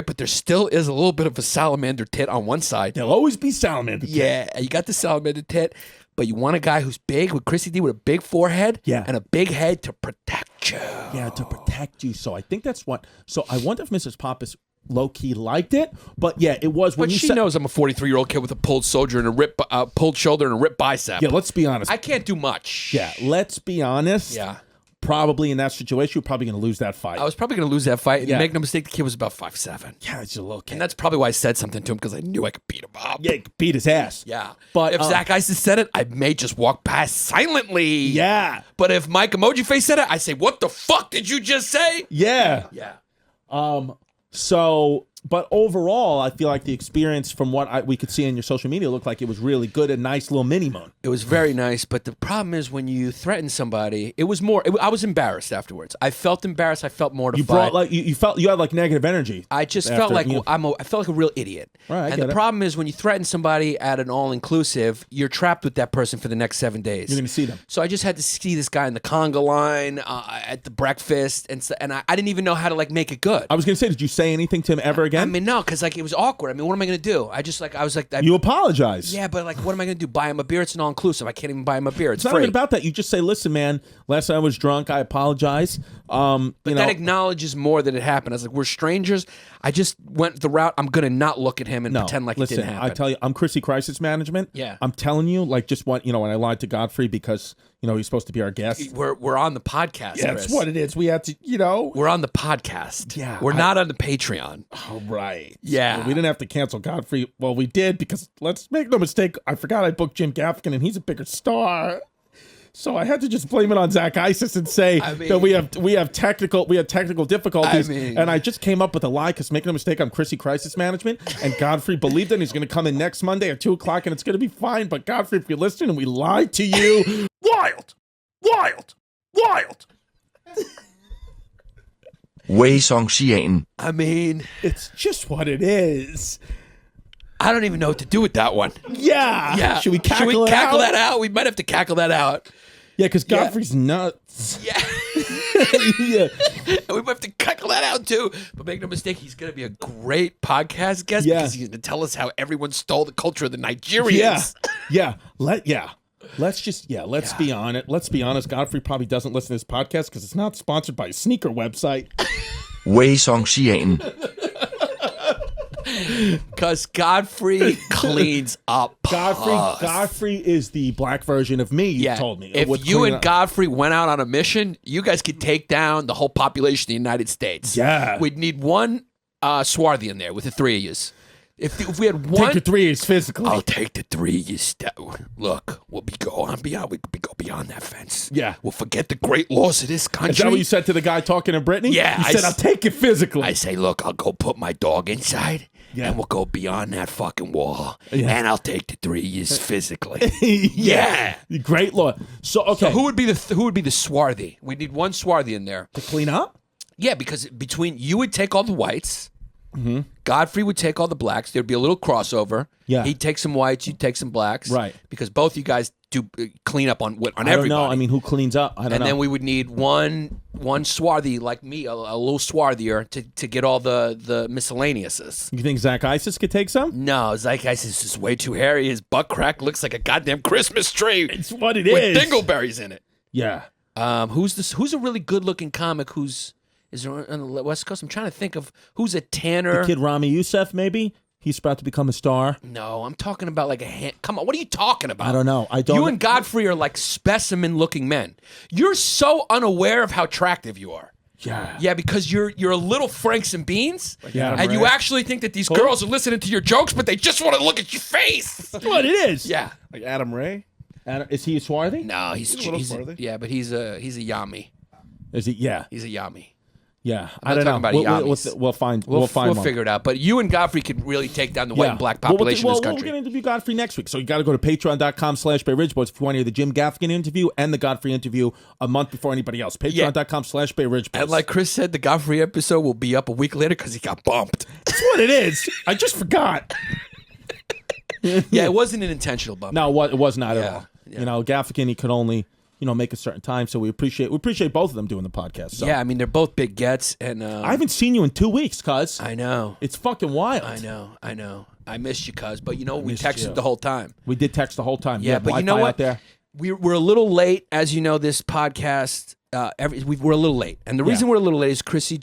But there still is a little bit of a salamander tit on one side. There'll always be salamander tit. Yeah, you got the salamander tit, but you want a guy who's big with Chrissy D with a big forehead and a big head to protect you. Yeah, to protect you. So I think that's what. So I wonder if Mrs. Pappas low-key liked it. But yeah, it was when But you she said, knows I'm a 43-year-old kid with a pulled shoulder and a pulled shoulder and a ripped bicep. yeah, let's be honest. I can't do much. Yeah, let's be honest. Yeah. Probably in that situation, you're probably going to lose that fight. I was probably going to lose that fight. And Yeah. make no mistake, the kid was about 5'7". Yeah, it's a little kid. And that's probably why I said something to him, because I knew I could beat him up. Yeah, beat his ass. Yeah. But, if Zach Isis said it, I may just walk past silently. Yeah. But if Mike Emoji Face said it, I say, what the fuck did you just say? Yeah. Yeah. So, but overall, I feel like the experience from what we could see in your social media looked like it was really good. A nice little mini-moon. It was very nice, but the problem is when you threaten somebody, it was more. I was embarrassed afterwards. I felt embarrassed. I felt mortified. You brought like you felt you had like negative energy. I just after, felt like you know. I felt like a real idiot. Right, I and get the it. problem is when you threaten somebody at an all-inclusive, you're trapped with that person for the next 7 days. You're going to see them. So I just had to see this guy in the conga line at the breakfast, and I didn't even know how to like make it good. I was going to say, did you say anything to him ever again? I mean, no, because like it was awkward. I mean, what am I going to do? I was like, you apologize. yeah, but like, what am I going to do? Buy him a beer? It's an all-inclusive. I can't even buy him a beer. It's It's not free. even about that. You just say, listen, man, last time I was drunk. I apologize. But that acknowledges more that it happened. I was like, we're strangers. I just went the route. I'm going to not look at him and pretend like listen, it didn't happen. I tell you, I'm Chrissy Crisis Management. Yeah. I'm telling you, like, just when I lied to Godfrey because, he's supposed to be our guest. We're on the podcast, Yeah, Chris. that's what it is. We had to, We're on the podcast. Yeah, We're not on the Patreon. Oh, right. Yeah. Well, we didn't have to cancel Godfrey. Well, we did because let's make no mistake. I forgot I booked Jim Gaffigan and he's a bigger star. So I had to just blame it on Zach Isis and say that we had technical difficulties. And I just came up with a lie because make no mistake, I'm Chrissy Crisis Management and Godfrey believed it. And he's going to come in next Monday at 2:00 and it's going to be fine. But Godfrey, if you're listening and we lied to you, wild. Wei-song-xian. I mean, It's just what it is. I don't even know what to do with that one. Yeah. Yeah. Should we cackle that out? We might have to cackle that out. Yeah, because Godfrey's nuts. Yeah. Yeah. We might have to cackle that out too. But make no mistake, he's going to be a great podcast guest Yeah. because he's going to tell us how everyone stole the culture of the Nigerians. Yeah. Let's be on it. Let's be honest. Godfrey probably doesn't listen to this podcast because it's not sponsored by a sneaker website. Wei-song-xian. Because Godfrey cleans up. Godfrey is the black version of me, you told me. If you and Godfrey went out on a mission, you guys could take down the whole population of the United States. Yeah. We'd need one swarthy in there with the three of yous. If we had one, take the 3 years physically. I'll take the 3 years. Look, we could go beyond that fence. Yeah. We'll forget the great laws of this country. Is that what you said to the guy talking to Brittany? Yeah, You said, I'll take it physically. I say, look, I'll go put my dog inside, and we'll go beyond that fucking wall, and I'll take the 3 years physically. Yeah. Great law. So, okay. So who would be the swarthy? We need one swarthy in there to clean up? Yeah, because between you would take all the whites, Mm-hmm. Godfrey would take all the blacks. There'd be a little crossover. Yeah. He'd take some whites. You'd take some blacks. Right. Because both you guys do clean up on everybody. I don't know. I mean, who cleans up? I don't know. And then we would need one swarthy like me, a little swarthier to get all the miscellaneouses. You think Zach Isis could take some? No, Zach Isis is way too hairy. His butt crack looks like a goddamn Christmas tree. It's what it with is. dingleberries in it. Yeah. Who's a really good looking comic is there on the West Coast? I'm trying to think of who's a tanner. The kid Rami Youssef, maybe? He's about to become a star. No, I'm talking about like come on, what are you talking about? I don't know. You and Godfrey are like specimen-looking men. You're so unaware of how attractive you are. Yeah. Yeah, because you're a little Franks and Beans, Yeah. and you actually think that these girls are listening to your jokes, but they just want to look at your face. That's what it is. Yeah. Like Adam Ray? Is he a swarthy? No, he's a little swarthy. yeah, but he's a yami. Is he? Yeah. He's a yami. Yeah, I'm not talking about Yamis. We'll find We'll one. figure it out. But you and Godfrey could really take down the white and black Well, population of this country. We're going to interview Godfrey next week. So you got to go to patreon.com/BayRidgeBoys if you want to hear the Jim Gaffigan interview and the Godfrey interview a month before anybody else. Patreon.com/BayRidgeBoys. And like Chris said, the Godfrey episode will be up a week later because he got bumped. That's what it is. I just forgot. Yeah, it wasn't an intentional bump. No, it was not at all. Yeah. You know, Gaffigan, he could only make a certain time. So we appreciate both of them doing the podcast. So. Yeah, I mean, they're both big gets. And I haven't seen you in 2 weeks, cuz. I know. It's fucking wild. I know. I missed you, cuz. But we missed texted you. the whole time. We did text the whole time. Yeah, but you know Wi-Fi what? out there. We're a little late. As you know, this podcast we're a little late, and the reason we're a little late is Chrissy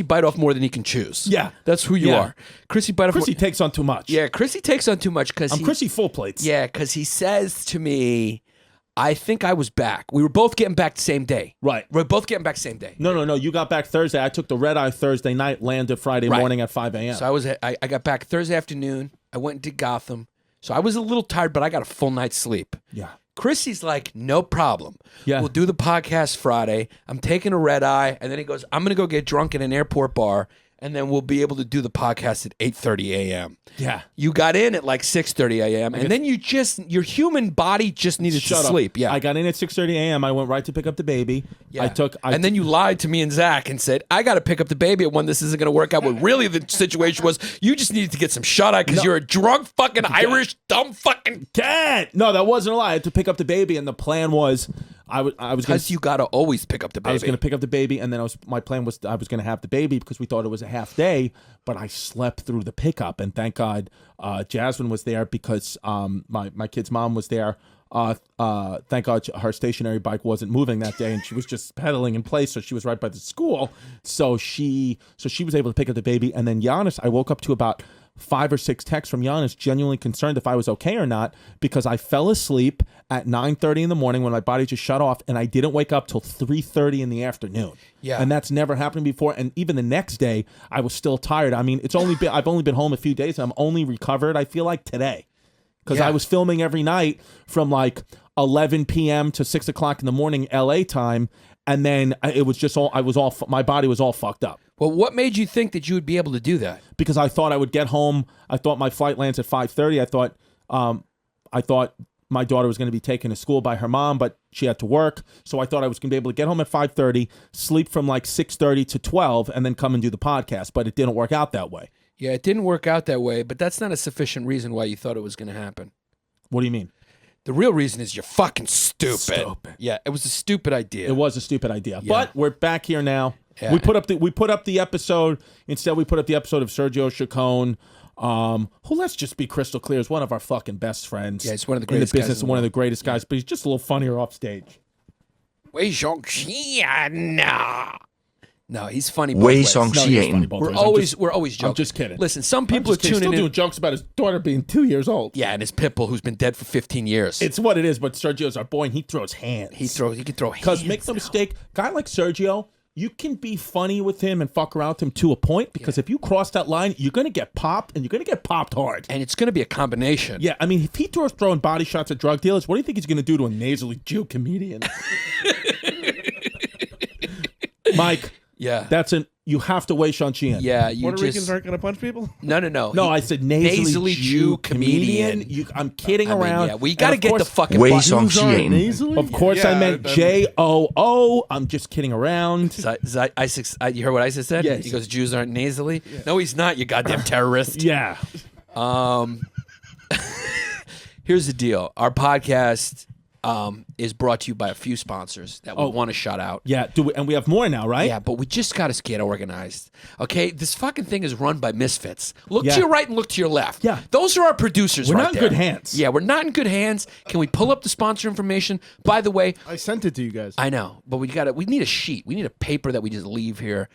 bite off more than he can choose. Yeah, that's who you are. Chrissy bite off. Chrissy takes on too much. Yeah, Chrissy takes on too much because I'm Chrissy full plates. Yeah, because he says to me, I think I was back. We were both getting back the same day. Right. We're both getting back the same day. No. You got back Thursday. I took the red eye Thursday night, landed Friday morning at 5 a.m. So I got back Thursday afternoon. I went and did Gotham. So I was a little tired, but I got a full night's sleep. Yeah. Chrissy's like, no problem. Yeah. We'll do the podcast Friday. I'm taking a red eye. And then he goes, I'm going to go get drunk in an airport bar. And then we'll be able to do the podcast at 8:30 a.m. Yeah. You got in at like 6:30 a.m. And then your human body just needed to sleep. Yeah. I got in at 6:30 a.m. I went right to pick up the baby. Yeah. And then you lied to me and Zach and said, I got to pick up the baby at 1. This isn't going to work out. But really the situation was you just needed to get some shut-eye because you're a drunk fucking Irish dumb fucking cat. No, that wasn't a lie. I had to pick up the baby, and the plan was I was because you got to always pick up the baby. I was going to pick up the baby, and then my plan was I was going to have the baby because we thought it was a half day, but I slept through the pickup, and thank God Jasmine was there because my kid's mom was there. Thank God her stationary bike wasn't moving that day, and she was just pedaling in place, so she was right by the school. So she was able to pick up the baby, and then Yannis, I woke up to about 5 or 6 texts from Yannis, genuinely concerned if I was okay or not, because I fell asleep at 9:30 in the morning when my body just shut off, and I didn't wake up till 3:30 in the afternoon. Yeah, and that's never happened before. And even the next day, I was still tired. I mean, I've only been home a few days, and I'm only recovered, I feel like, today. Because I was filming every night from like 11 p.m. to 6 o'clock in the morning LA time, and then it was just my body was all fucked up. Well, what made you think that you would be able to do that? Because I thought I would get home. I thought my flight lands at 5:30. I thought my daughter was going to be taken to school by her mom, but she had to work. So I thought I was going to be able to get home at 5:30, sleep from like 6:30 to 12, and then come and do the podcast. But it didn't work out that way. Yeah, it didn't work out that way, but that's not a sufficient reason why you thought it was going to happen. What do you mean? The real reason is you're fucking stupid. Yeah, it was a stupid idea. It was a stupid idea. Yeah. But we're back here now. Yeah. We put up the episode. Instead, we put up the episode of Sergio Chacon, who, let's just be crystal clear, is one of our fucking best friends. Yeah, he's one of the greatest in the business, guys in the one of the greatest guys, but he's just a little funnier off stage. No, he's funny both ways. We're always joking. I'm just kidding. Listen, some people are He's tuning still in. doing jokes about his daughter being 2 years old. Yeah, and his pit bull who's been dead for 15 years. It's what it is, but Sergio's our boy, and he throws hands. He can throw hands. Because make no mistake, guy like Sergio, you can be funny with him and fuck around with him to a point, because if you cross that line, you're going to get popped, and you're going to get popped hard. And it's going to be a combination. Yeah, I mean, if he throws throwing body shots at drug dealers, what do you think he's going to do to a nasally Jew comedian? Mike. Yeah. You have to weigh Shang-Chi in. Yeah, Puerto Ricans aren't going to punch people? No. No, I said nasally Jew comedian. I'm kidding around. Yeah, we got to get the fucking Wei button. Shang-Chi. Of course, I meant J-O-O. I'm just kidding around. You heard what Isis said? Yes. He goes, Jews aren't nasally? Yeah. No, he's not, you goddamn terrorist. Yeah. Here's the deal. Our podcast is brought to you by a few sponsors that we want to shout out. Yeah, and we have more now, right? Yeah, but we just got to get organized. Okay, this fucking thing is run by misfits. Look to your right and look to your left. Yeah. Those are our producers. We're right not in there. good hands. Yeah, we're not in good hands. Can we pull up the sponsor information? By the way, I sent it to you guys. I know, but we need a sheet. We need a paper that we just leave here.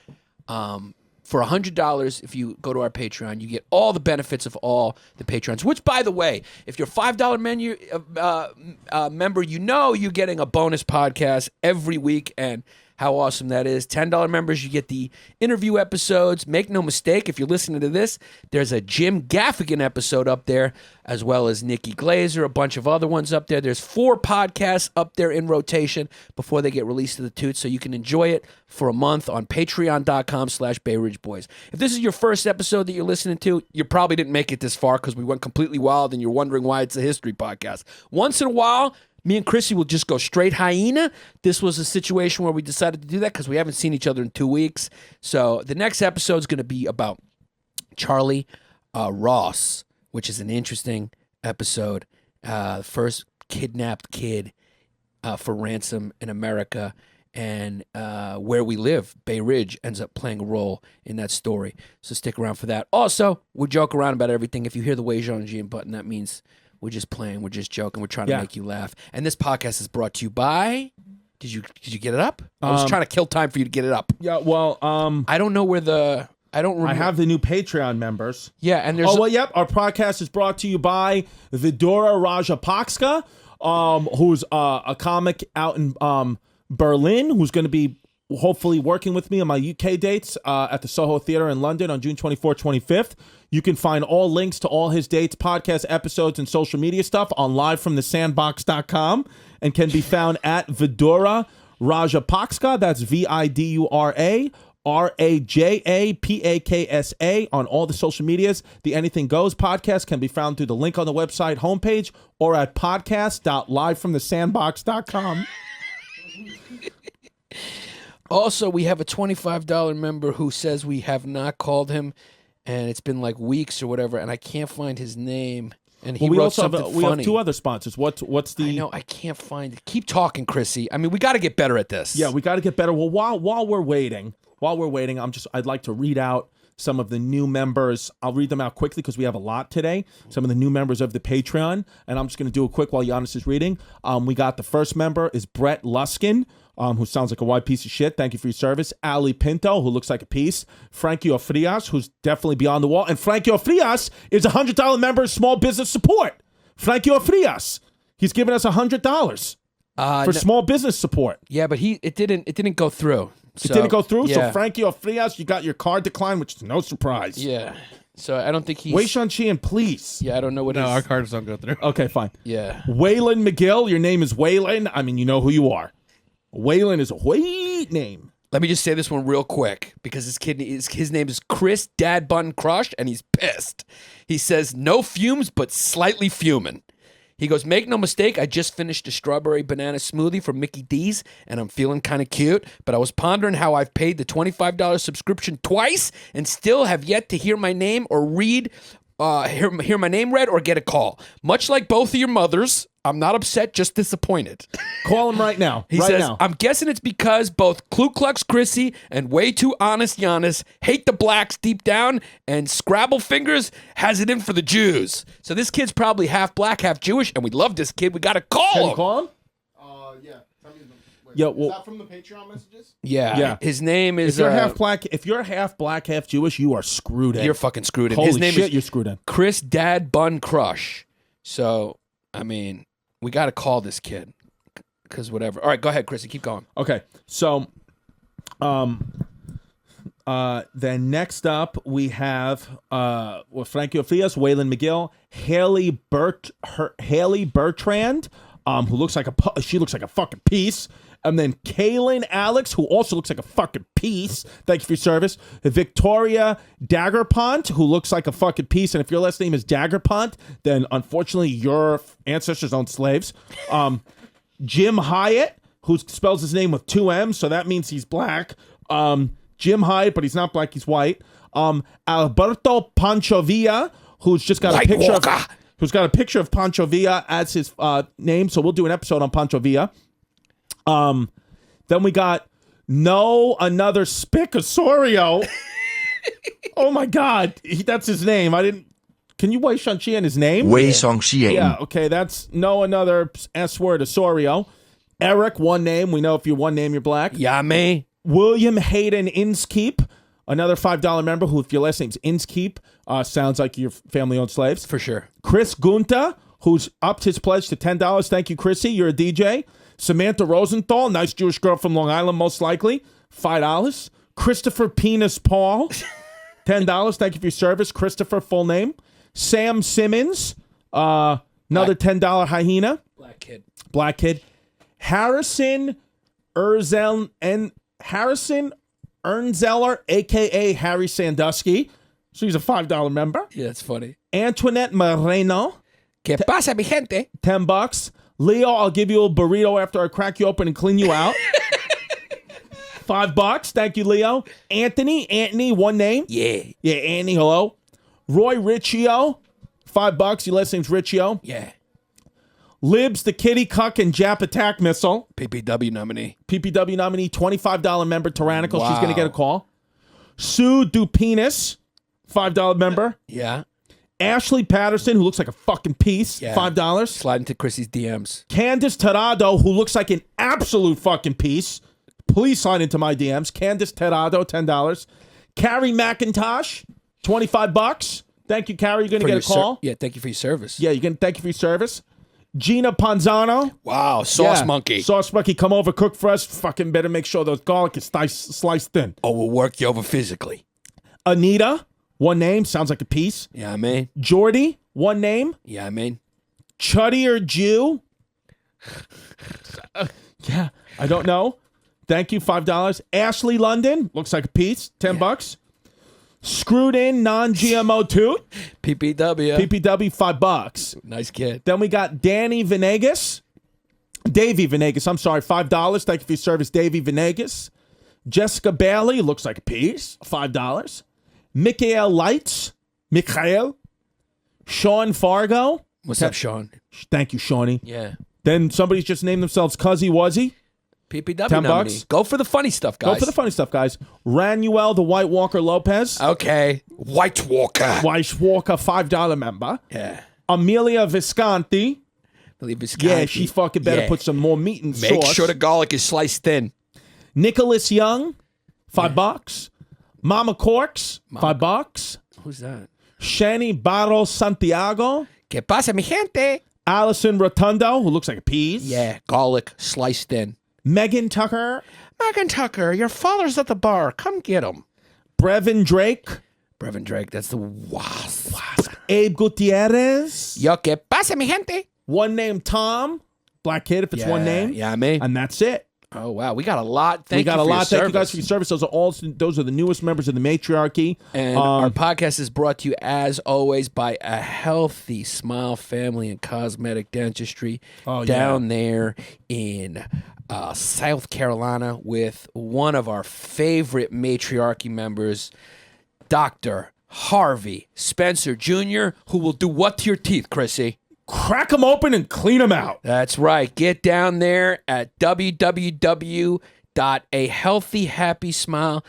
For $100, if you go to our Patreon, you get all the benefits of all the Patreons. Which, by the way, if you're a $5 member, you know you're getting a bonus podcast every week, and how awesome that is. $10 members, you get the interview episodes. Make no mistake, if you're listening to this, there's a Jim Gaffigan episode up there, as well as Nikki Glazer, a bunch of other ones up there. There's 4 podcasts up there in rotation before they get released to the toots, so you can enjoy it for a month on patreon.com/Bay Ridge Boys. If this is your first episode that you're listening to, you probably didn't make it this far because we went completely wild and you're wondering why it's a history podcast. Once in a while, me and Chrissy will just go straight hyena. This was a situation where we decided to do that because we haven't seen each other in 2 weeks. So the next episode is going to be about Charlie Ross, which is an interesting episode. The first kidnapped kid for ransom in America, and where we live, Bay Ridge, ends up playing a role in that story. So stick around for that. Also, we joke around about everything. If you hear the Wei Shang-Chi button, that means we're just playing, we're just joking, we're trying to make you laugh. And this podcast is brought to you by Did you get it up? I was trying to kill time for you to get it up. Yeah, well, I don't know where I don't remember. I have the new Patreon members. Yeah, and there's... yep. Our podcast is brought to you by Vidura Rajapaksa, who's a comic out in Berlin, who's going to be hopefully working with me on my UK dates at the Soho Theatre in London on June 24th, 25th. You can find all links to all his dates, podcast episodes, and social media stuff on livefromthesandbox.com and can be found at Vidura Rajapaksa. That's Vidura Rajapaksa on all the social medias. The Anything Goes podcast can be found through the link on the website homepage or at podcast.livefromthesandbox.com. Also, we have a $25 member who says we have not called him, and it's been like weeks or whatever, and I can't find his name. And he wrote something funny. We have two other sponsors. What's the? I know, I can't find it. Keep talking, Chrissy. I mean, we got to get better at this. Yeah, we got to get better. Well, while we're waiting, I'd like to read out some of the new members. I'll read them out quickly because we have a lot today. Some of the new members of the Patreon, and I'm just going to do it quick while Yannis is reading. We got the first member is Brett Luskin, who sounds like a white piece of shit. Thank you for your service. Ali Pinto, who looks like a piece. Frankie Ofrias, who's definitely beyond the wall. And Frankie Ofrias is a $100 member of small business support. Frankie Ofrias. He's giving us $100 for small business support. Yeah, but it didn't go through. It didn't go through? Yeah. So Frankie Ofrias, you got your card declined, which is no surprise. Yeah. So I don't think he's... Wei Shan-Chian, please. Yeah, I don't know what No, our cards don't go through. Okay, fine. Yeah. Waylon McGill, your name is Waylon. I mean, you know who you are. Waylon is a white name. Let me just say this one real quick because his name is Chris Dad Bun Crush, and he's pissed. He says, no fumes, but slightly fuming. He goes, make no mistake, I just finished a strawberry banana smoothie from Mickey D's, and I'm feeling kind of cute, but I was pondering how I've paid the $25 subscription twice and still have yet to hear my name or hear my name read or get a call. Much like both of your mothers, I'm not upset, just disappointed. Call him right now. He says, I'm guessing it's because both Ku Klux Chrissy and way too honest Yannis hate the blacks deep down, and Scrabble Fingers has it in for the Jews. So this kid's probably half black, half Jewish, and we love this kid. We got to call him. Can you call him? Yeah. Yeah, is that from the Patreon messages? Yeah. His name is... If you're half black, half Jewish, you are screwed in. You're fucking screwed in. Holy His name shit, is you're screwed in. Chris Dad Bun Crush. So, I mean, we got to call this kid. Because whatever. All right, go ahead, Chrissy. Keep going. Okay, so... then next up we have Frankie Ofrias, Waylon McGill, Haley Bertrand, who looks like she looks like a fucking piece, and then Kaylin Alex, who also looks like a fucking piece. Thank you for your service. Victoria Daggerpont, who looks like a fucking piece, and if your last name is Daggerpont, then unfortunately your ancestors owned slaves. Jim Hyatt, who spells his name with 2 M's, so that means he's black. Jim Hyatt, but he's not black, he's white. Alberto Panchovilla, who's just got a picture of Panchovilla as his name, so we'll do an episode on Panchovilla. Then we got another Spic Osorio. Oh my God, that's his name. Can you Wei Shan-Chian his name? Wei Shan-Chian. Yeah, okay, that's another S word Osorio. Eric, one name. We know if you're one name, you're black. Yeah, me. William Hayden Inskeep, another $5 member who, if your last name's Inskeep, sounds like your family-owned slaves. For sure. Chris Gunta, who's upped his pledge to $10. Thank you, Chrissy. You're a DJ. Samantha Rosenthal, nice Jewish girl from Long Island, most likely. $5. Christopher Penis Paul, $10. Thank you for your service. Christopher, full name. Sam Simmons, another $10 hyena. Black kid. Harrison Ernzeller, a.k.a. Harry Sandusky. So he's a $5 member. Yeah, that's funny. Antoinette Moreno. ¿Qué pasa, mi gente? $10. Leo, I'll give you a burrito after I crack you open and clean you out. $5. Thank you, Leo. Anthony, one name. Yeah. Yeah, Anthony, hello. Roy Riccio, $5. Your last name's Riccio. Yeah. Libs, the Kitty Cuck and Jap Attack Missile. PPW nominee, $25 member, Tyrannical. Wow. She's going to get a call. Sue Dupenis, $5 member. Yeah. Ashley Patterson, who looks like a fucking piece, Yeah. $5. Slide into Chrissy's DMs. Candice Terrado, who looks like an absolute fucking piece. Please slide into my DMs. Candice Terrado, $10. Carrie McIntosh, $25. Thank you, Carrie. You're going to get a call. Yeah, thank you for your service. Yeah, you're going to thank you for your service. Gina Panzano. Wow, Sauce Monkey. Sauce Monkey, come over, cook for us. Fucking better make sure those garlic is sliced thin. Oh, we'll work you over physically. Anita, one name, sounds like a piece. Yeah, I mean. Jordy, one name. Yeah, I mean. Chuddy or Jew? Yeah, I don't know. Thank you, $5. Ashley London, looks like a piece, $10. Screwed in non-GMO toot. PPW. PPW, $5. Nice kid. Then we got Davey Venegas, I'm sorry, $5. Thank you for your service, Davey Venegas. Jessica Bailey, looks like a piece, $5. Michael Lights, Sean Fargo. What's up, Sean? Thank you, Shawnee. Yeah. Then somebody's just named themselves Cuzzy Wuzzy. PPW $10. nominee. Go for the funny stuff, guys. Go for the funny stuff, guys. Ranuel the White Walker Lopez. Okay. White Walker. White Walker, $5 member. Yeah. Amelia Visconti. Believe it's Yeah, she fucking better put some more meat in Make sauce. sure the garlic is sliced thin. Nicholas Young, $5. Mama Corks, $5. Who's that? Shani Barros Santiago. Que pasa, mi gente? Allison Rotundo, who looks like a piece. Yeah, garlic sliced thin. Megan Tucker. Megan Tucker, your father's at the bar. Come get him. Brevin Drake. Brevin Drake, that's the wasp. Abe Gutierrez. Yo, que pasa, mi gente? One name Tom. Black kid, if it's one name. Yeah, me. And that's it. Oh, wow. We got a lot. Thank you guys for your service. Those are the newest members of the matriarchy. And our podcast is brought to you, as always, by a healthy Smile Family and Cosmetic Dentistry down there in South Carolina with one of our favorite matriarchy members, Dr. Harvey Spencer Jr., who will do what to your teeth, Chrissy? Crack them open and clean them out. That's right. Get down there at www.ahealthyhappysmile.com.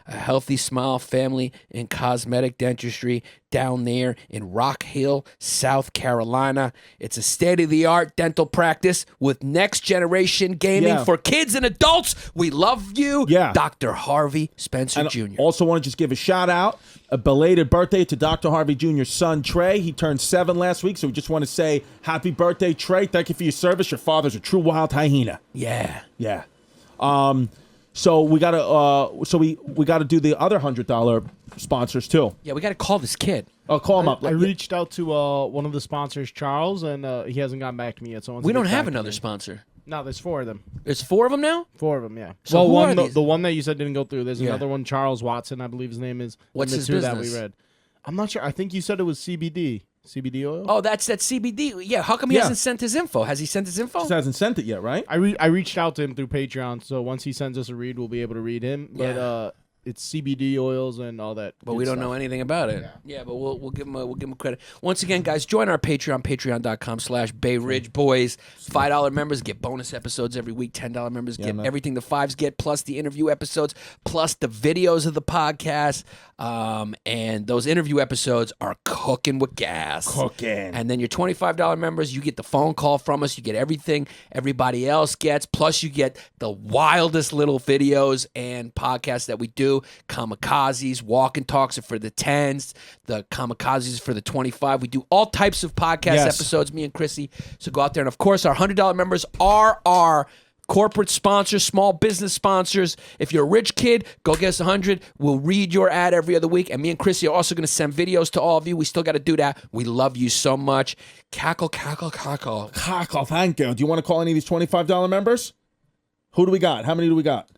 A Healthy Smile Family and Cosmetic Dentistry down there in Rock Hill, South Carolina. It's a state-of-the-art dental practice with next-generation gaming for kids and adults. We love you, Dr. Harvey Spencer Jr. Also want to just give a shout-out, a belated birthday to Dr. Harvey Jr.'s son, Trey. He turned 7 last week, so we just want to say happy birthday, Trey. Thank you for your service. Your father's a true wild hyena. Yeah. Yeah. So we gotta we gotta do the other $100 sponsors too. Yeah, we gotta call this kid. Oh, call him up. I reached out to one of the sponsors, Charles, and he hasn't gotten back to me yet. So we don't have another sponsor. No, there's 4 of them. There's 4 of them now? 4 of them, yeah. So well, who are the one that you said didn't go through. There's another one, Charles Watson, I believe his name is. What's his 2 business? that we read. I'm not sure. I think you said it was CBD oil. Oh, that's that CBD. Yeah, how come he hasn't sent his info? Has he sent his info? He hasn't sent it yet, right? I reached out to him through Patreon, so once he sends us a read, we'll be able to read him. But it's CBD oils and all that. But we don't know anything about it. Yeah, but we'll give him credit. Once again, guys, join our Patreon, patreon.com/Bay Ridge Boys. $5 members get bonus episodes every week. $10 members get everything the 5s get, plus the interview episodes, plus the videos of the podcast. And those interview episodes are cooking with gas. Cooking. And then your $25 members, you get the phone call from us. You get everything everybody else gets. Plus, you get the wildest little videos and podcasts that we do. Kamikazes, walk and talks are for the 10s. The Kamikazes for the 25. We do all types of podcast episodes, me and Chrissy. So go out there. And, of course, our $100 members are our corporate sponsors, small business sponsors. If you're a rich kid, go get us 100. We'll read your ad every other week. And me and Chrissy are also going to send videos to all of you. We still got to do that. We love you so much. Cackle, cackle, cackle. Cackle, thank you. Do you want to call any of these $25 members? Who do we got? How many do we got?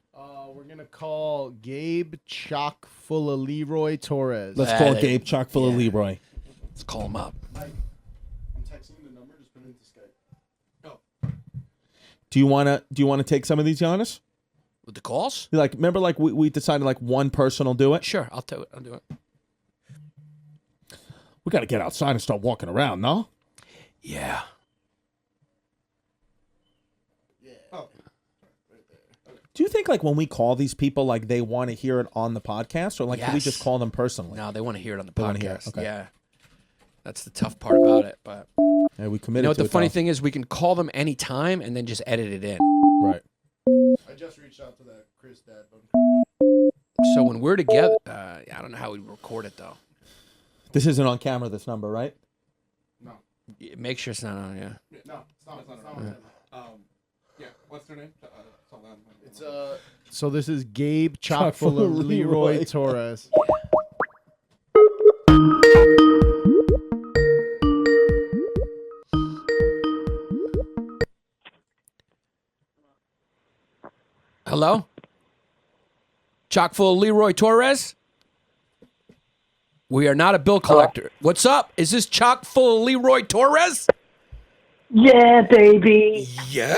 We're going to call Gabe chock full of Leroy Torres. Let's call Gabe chock full of Leroy. Let's call him up. I'm texting the number. Just put it into Skype. Do you want to take some of these, Yannis? With the calls? Remember we decided one person will do it? Sure, I'll do it. We got to get outside and start walking around, no? Yeah. Do you think when we call these people they want to hear it on the podcast, or can we just call them personally? No, they want to hear it on the They wanna hear podcast. it, okay. Yeah. That's the tough part about it. But Yeah, we you committed know what to the it, funny though. thing is? We can call them anytime and then just edit it in. Right. I just reached out to that Chris dad. So when we're together, I don't know how we record it though. This isn't on camera, this number, right? No. Make sure it's not on. Yeah. No, it's not on. Yeah, what's their name? It's So this is Gabe chock full of Leroy Torres. Hello? Chock full of Leroy Torres? We are not a bill collector. What's up? Is this chock full of Leroy Torres? Yeah, baby. Yeah.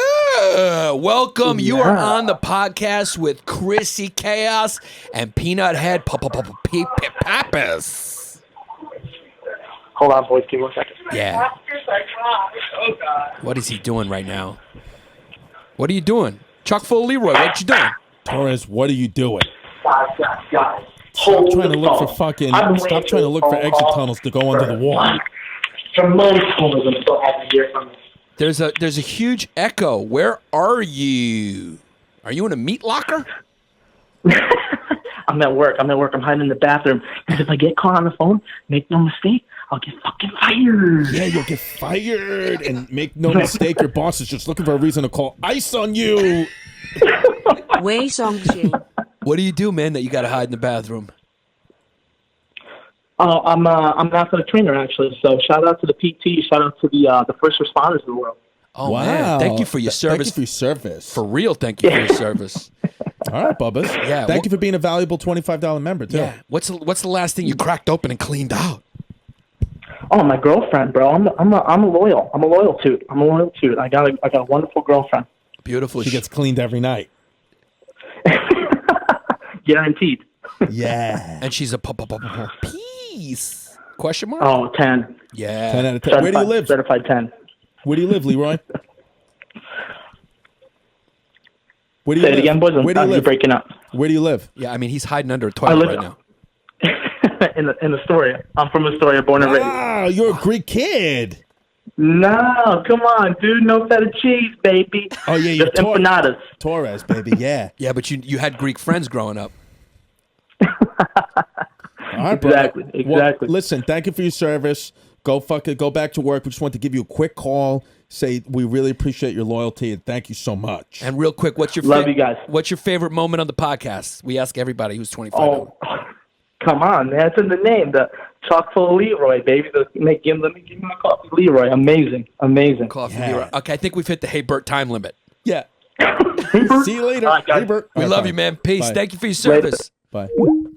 Welcome. You are on the podcast with Chrissy Chaos and Peanut Head Pappas. Hold on, boys. Give me 1 second. Yeah. What is he doing right now? What are you doing? Chock full of Leroy, what you doing? Torres, what are you doing? Guys. Stop trying to look for fucking. Stop trying to look for exit tunnels to go under the wall. For months, I'm so happy to hear from you. There's a huge echo. Where are you? Are you in a meat locker? I'm at work. I'm hiding in the bathroom. Because if I get caught on the phone, make no mistake, I'll get fucking fired. Yeah, you'll get fired. And make no mistake, your boss is just looking for a reason to call ICE on you. Way song Shane. What do you do, man, that you got to hide in the bathroom? Oh, I'm an athletic trainer, actually. So shout out to the PT. Shout out to the first responders of the world. Oh, man. Thank you for your service. Thank you for your service. For real, thank you for your service. All right, Bubbas. Yeah. Thank you for being a valuable $25 member, too. Yeah. What's the last thing you cracked open and cleaned out? Oh, my girlfriend, bro. I'm loyal. I'm a loyal toot. I got a wonderful girlfriend. Beautiful. She gets cleaned every night. Guaranteed. Yeah. And she's a piece. Question mark? Oh, 10. Yeah. 10 out of 10. Where do you live? Certified 10. Where do you live, Leroy? Where do you Say it live? again, boys. Where do you You're live? breaking up. Where do you live? Yeah, I mean, he's hiding under a toilet right now. in Astoria. I'm from Astoria, born and raised. Ah, you're a Greek kid. No, come on, dude. No feta cheese, baby. Oh, yeah, you're Just empanadas. Torres, baby, yeah. Yeah, but you had Greek friends growing up. All right, brother. Exactly. Well, listen, thank you for your service. Go back to work. We just want to give you a quick call. Say we really appreciate your loyalty and thank you so much. And real quick, what's your Love you guys. What's your favorite moment on the podcast? We ask everybody who's 25. Oh, come on, man. It's in the name. The chock full of Leroy, baby. Let me give my coffee, Leroy. Amazing. Coffee. Yeah. Leroy. Okay, I think we've hit the Hey Bert time limit. Yeah. See you later. All right, guys. Hey, Bert. We All right, love bye. you, man. Peace. Bye. Thank you for your service. Bye.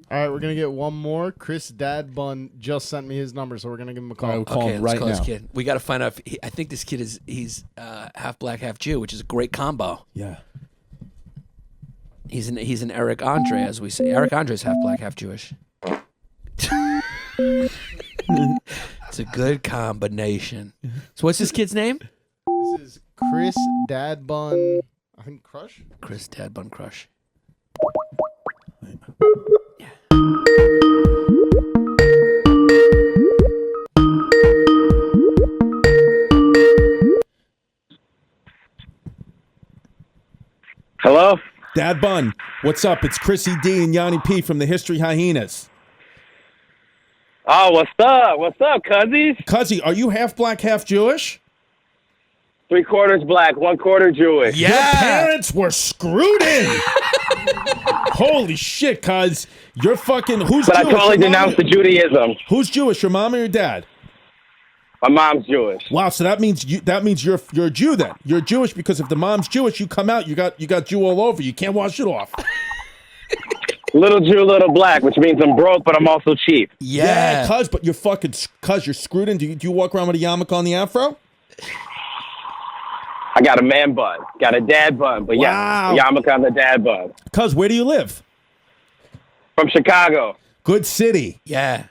All right, we're going to get one more. Chris Dad Bun just sent me his number, so we're going to give him a call. All right, we'll call Okay, him let's right call now. this kid. We got to find out. I think this kid he's half black, half Jew, which is a great combo. Yeah. He's an Eric Andre, as we say. Eric Andre's half black, half Jewish. It's a good combination. So what's this kid's name? This is Chris Dad Bun, I think, Crush? Chris Dad Bun Crush. Hello? Dad Bun, what's up? It's Chrissy D and Yanni P from the History Hyenas. Oh, what's up? What's up, cuzzies? Cuzzy, are you half black, half Jewish? 3/4 black, 1/4 Jewish. Your parents were screwed in. Holy shit, cuz. You're fucking... Who's But I Jewish? totally Your mom denounced the or- Judaism. Who's Jewish, your mom or your dad? My mom's Jewish. Wow, so that means you're a Jew then. You're Jewish because if the mom's Jewish, you come out, you got Jew all over. You can't wash it off. Little Jew, little black, which means I'm broke, but I'm also cheap. Yeah. cuz, but you're you're screwed in. Do you walk around with a yarmulke on the afro? I got a man bun, got a dad bun, but Wow. yeah, yarmulke on the dad bun. Cuz, where do you live? From Chicago. Good city. Yeah.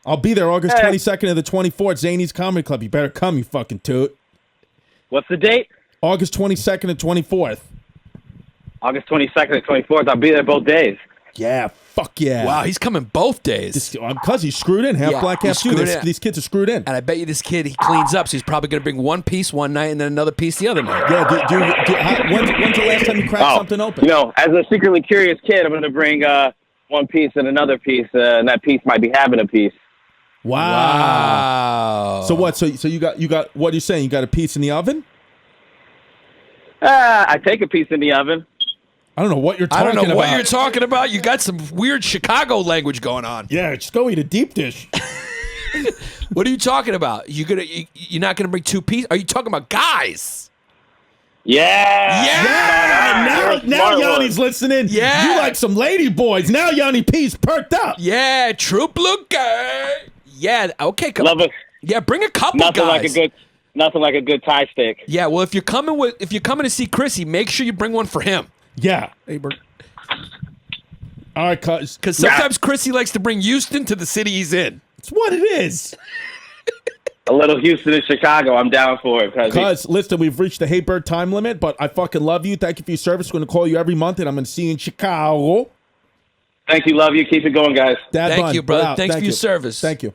I'll be there August Hey. 22nd to the 24th, Zany's Comedy Club. You better come, you fucking toot. What's the date? August 22nd and 24th. August 22nd and 24th. I'll be there both days. Yeah, Fuck yeah. Wow, he's coming both days. Because he's screwed in. Half black, half Jew. These kids are screwed in. And I bet you this kid, he cleans up, so he's probably going to bring one piece one night and then another piece the other night. Yeah, when's the last time you cracked something open? You know, as a secretly curious kid, I'm going to bring one piece and another piece, and that piece might be having a piece. Wow. So what? So you got what are you saying? You got a piece in the oven? I take a piece in the oven. I don't know what you're talking about. I don't know what you're talking about. You got some weird Chicago language going on. Yeah, just go eat a deep dish. What are you talking about? You're not gonna bring two pieces? Are you talking about guys? Yeah. Now Yanni's listening. Yeah. You like some lady boys. Now Yanni P's perked up. Yeah, true blue guy. Yeah, okay. Love it. Yeah, bring a couple Nothing guys. Nothing like a good tie stick. Yeah, well, if you're coming to see Chrissy, make sure you bring one for him. Yeah. Hey, Bert. All right, cuz. Because sometimes Chrissy likes to bring Houston to the city he's in. It's what it is. A little Houston and Chicago. I'm down for it. Cuz, listen, we've reached the Hey Bird time limit, but I fucking love you. Thank you for your service. We're going to call you every month, and I'm going to see you in Chicago. Thank you. Love you. Keep it going, guys. Thank you, brother. Thanks for your service. Thank you.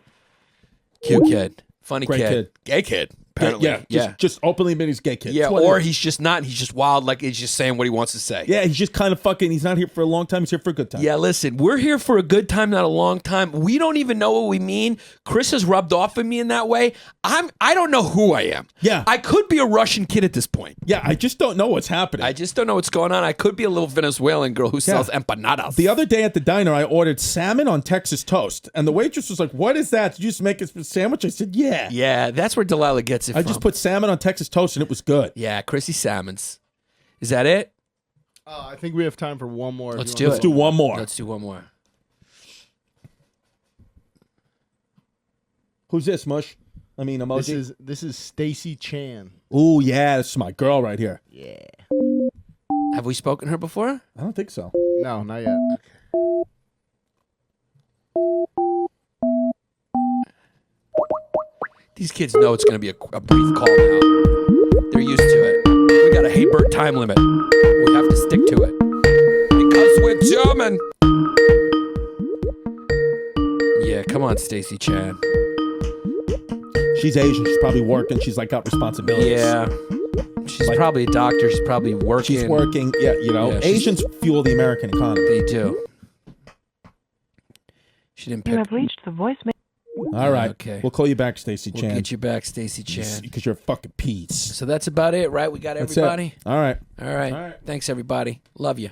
Cute kid. Funny Great kid. Gay kid. Apparently. Just openly admit he's a gay kid. Yeah, or he's just not. He's just wild, like he's just saying what he wants to say. Yeah, he's just kind of fucking, he's not here for a long time, he's here for a good time. Yeah, listen, we're here for a good time, not a long time. We don't even know what we mean. Chris has rubbed off on me in that way. I don't know who I am. Yeah. I could be a Russian kid at this point. Yeah, I just don't know what's happening. I just don't know what's going on. I could be a little Venezuelan girl who sells empanadas. The other day at the diner, I ordered salmon on Texas toast, and the waitress was like, "What is that? Did you just make a sandwich?" I said, "Yeah." Yeah, that's where Delilah gets it from. I just put salmon on Texas toast, and it was good. Yeah, Chrissy Salmons. Is that it? I think we have time for one more. Let's do it. Let's do one more. Let's do one more. Who's this, Mush? I mean, emoji. This is Stacy Chan. Ooh, yeah, this is my girl right here. Yeah. Have we spoken to her before? I don't think so. No, not yet. These kids know it's going to be a brief call now. They're used to it. We got a Hey Bert time limit. We have to stick to it. Because we're German. Yeah, come on, Stacy Chan. She's Asian. She's probably working. She's like got responsibilities. Yeah. She's probably a doctor. She's probably working. She's working. Yeah, you know, Asians fuel the American economy. They do. She didn't pick. You have reached the voicemail. All right. Okay. We'll call you back, Stacy Chan. We'll get you back, Stacy Chan. Because you're a fucking piece. So that's about it, right? We got everybody? All right. All right. Thanks, everybody. Love you.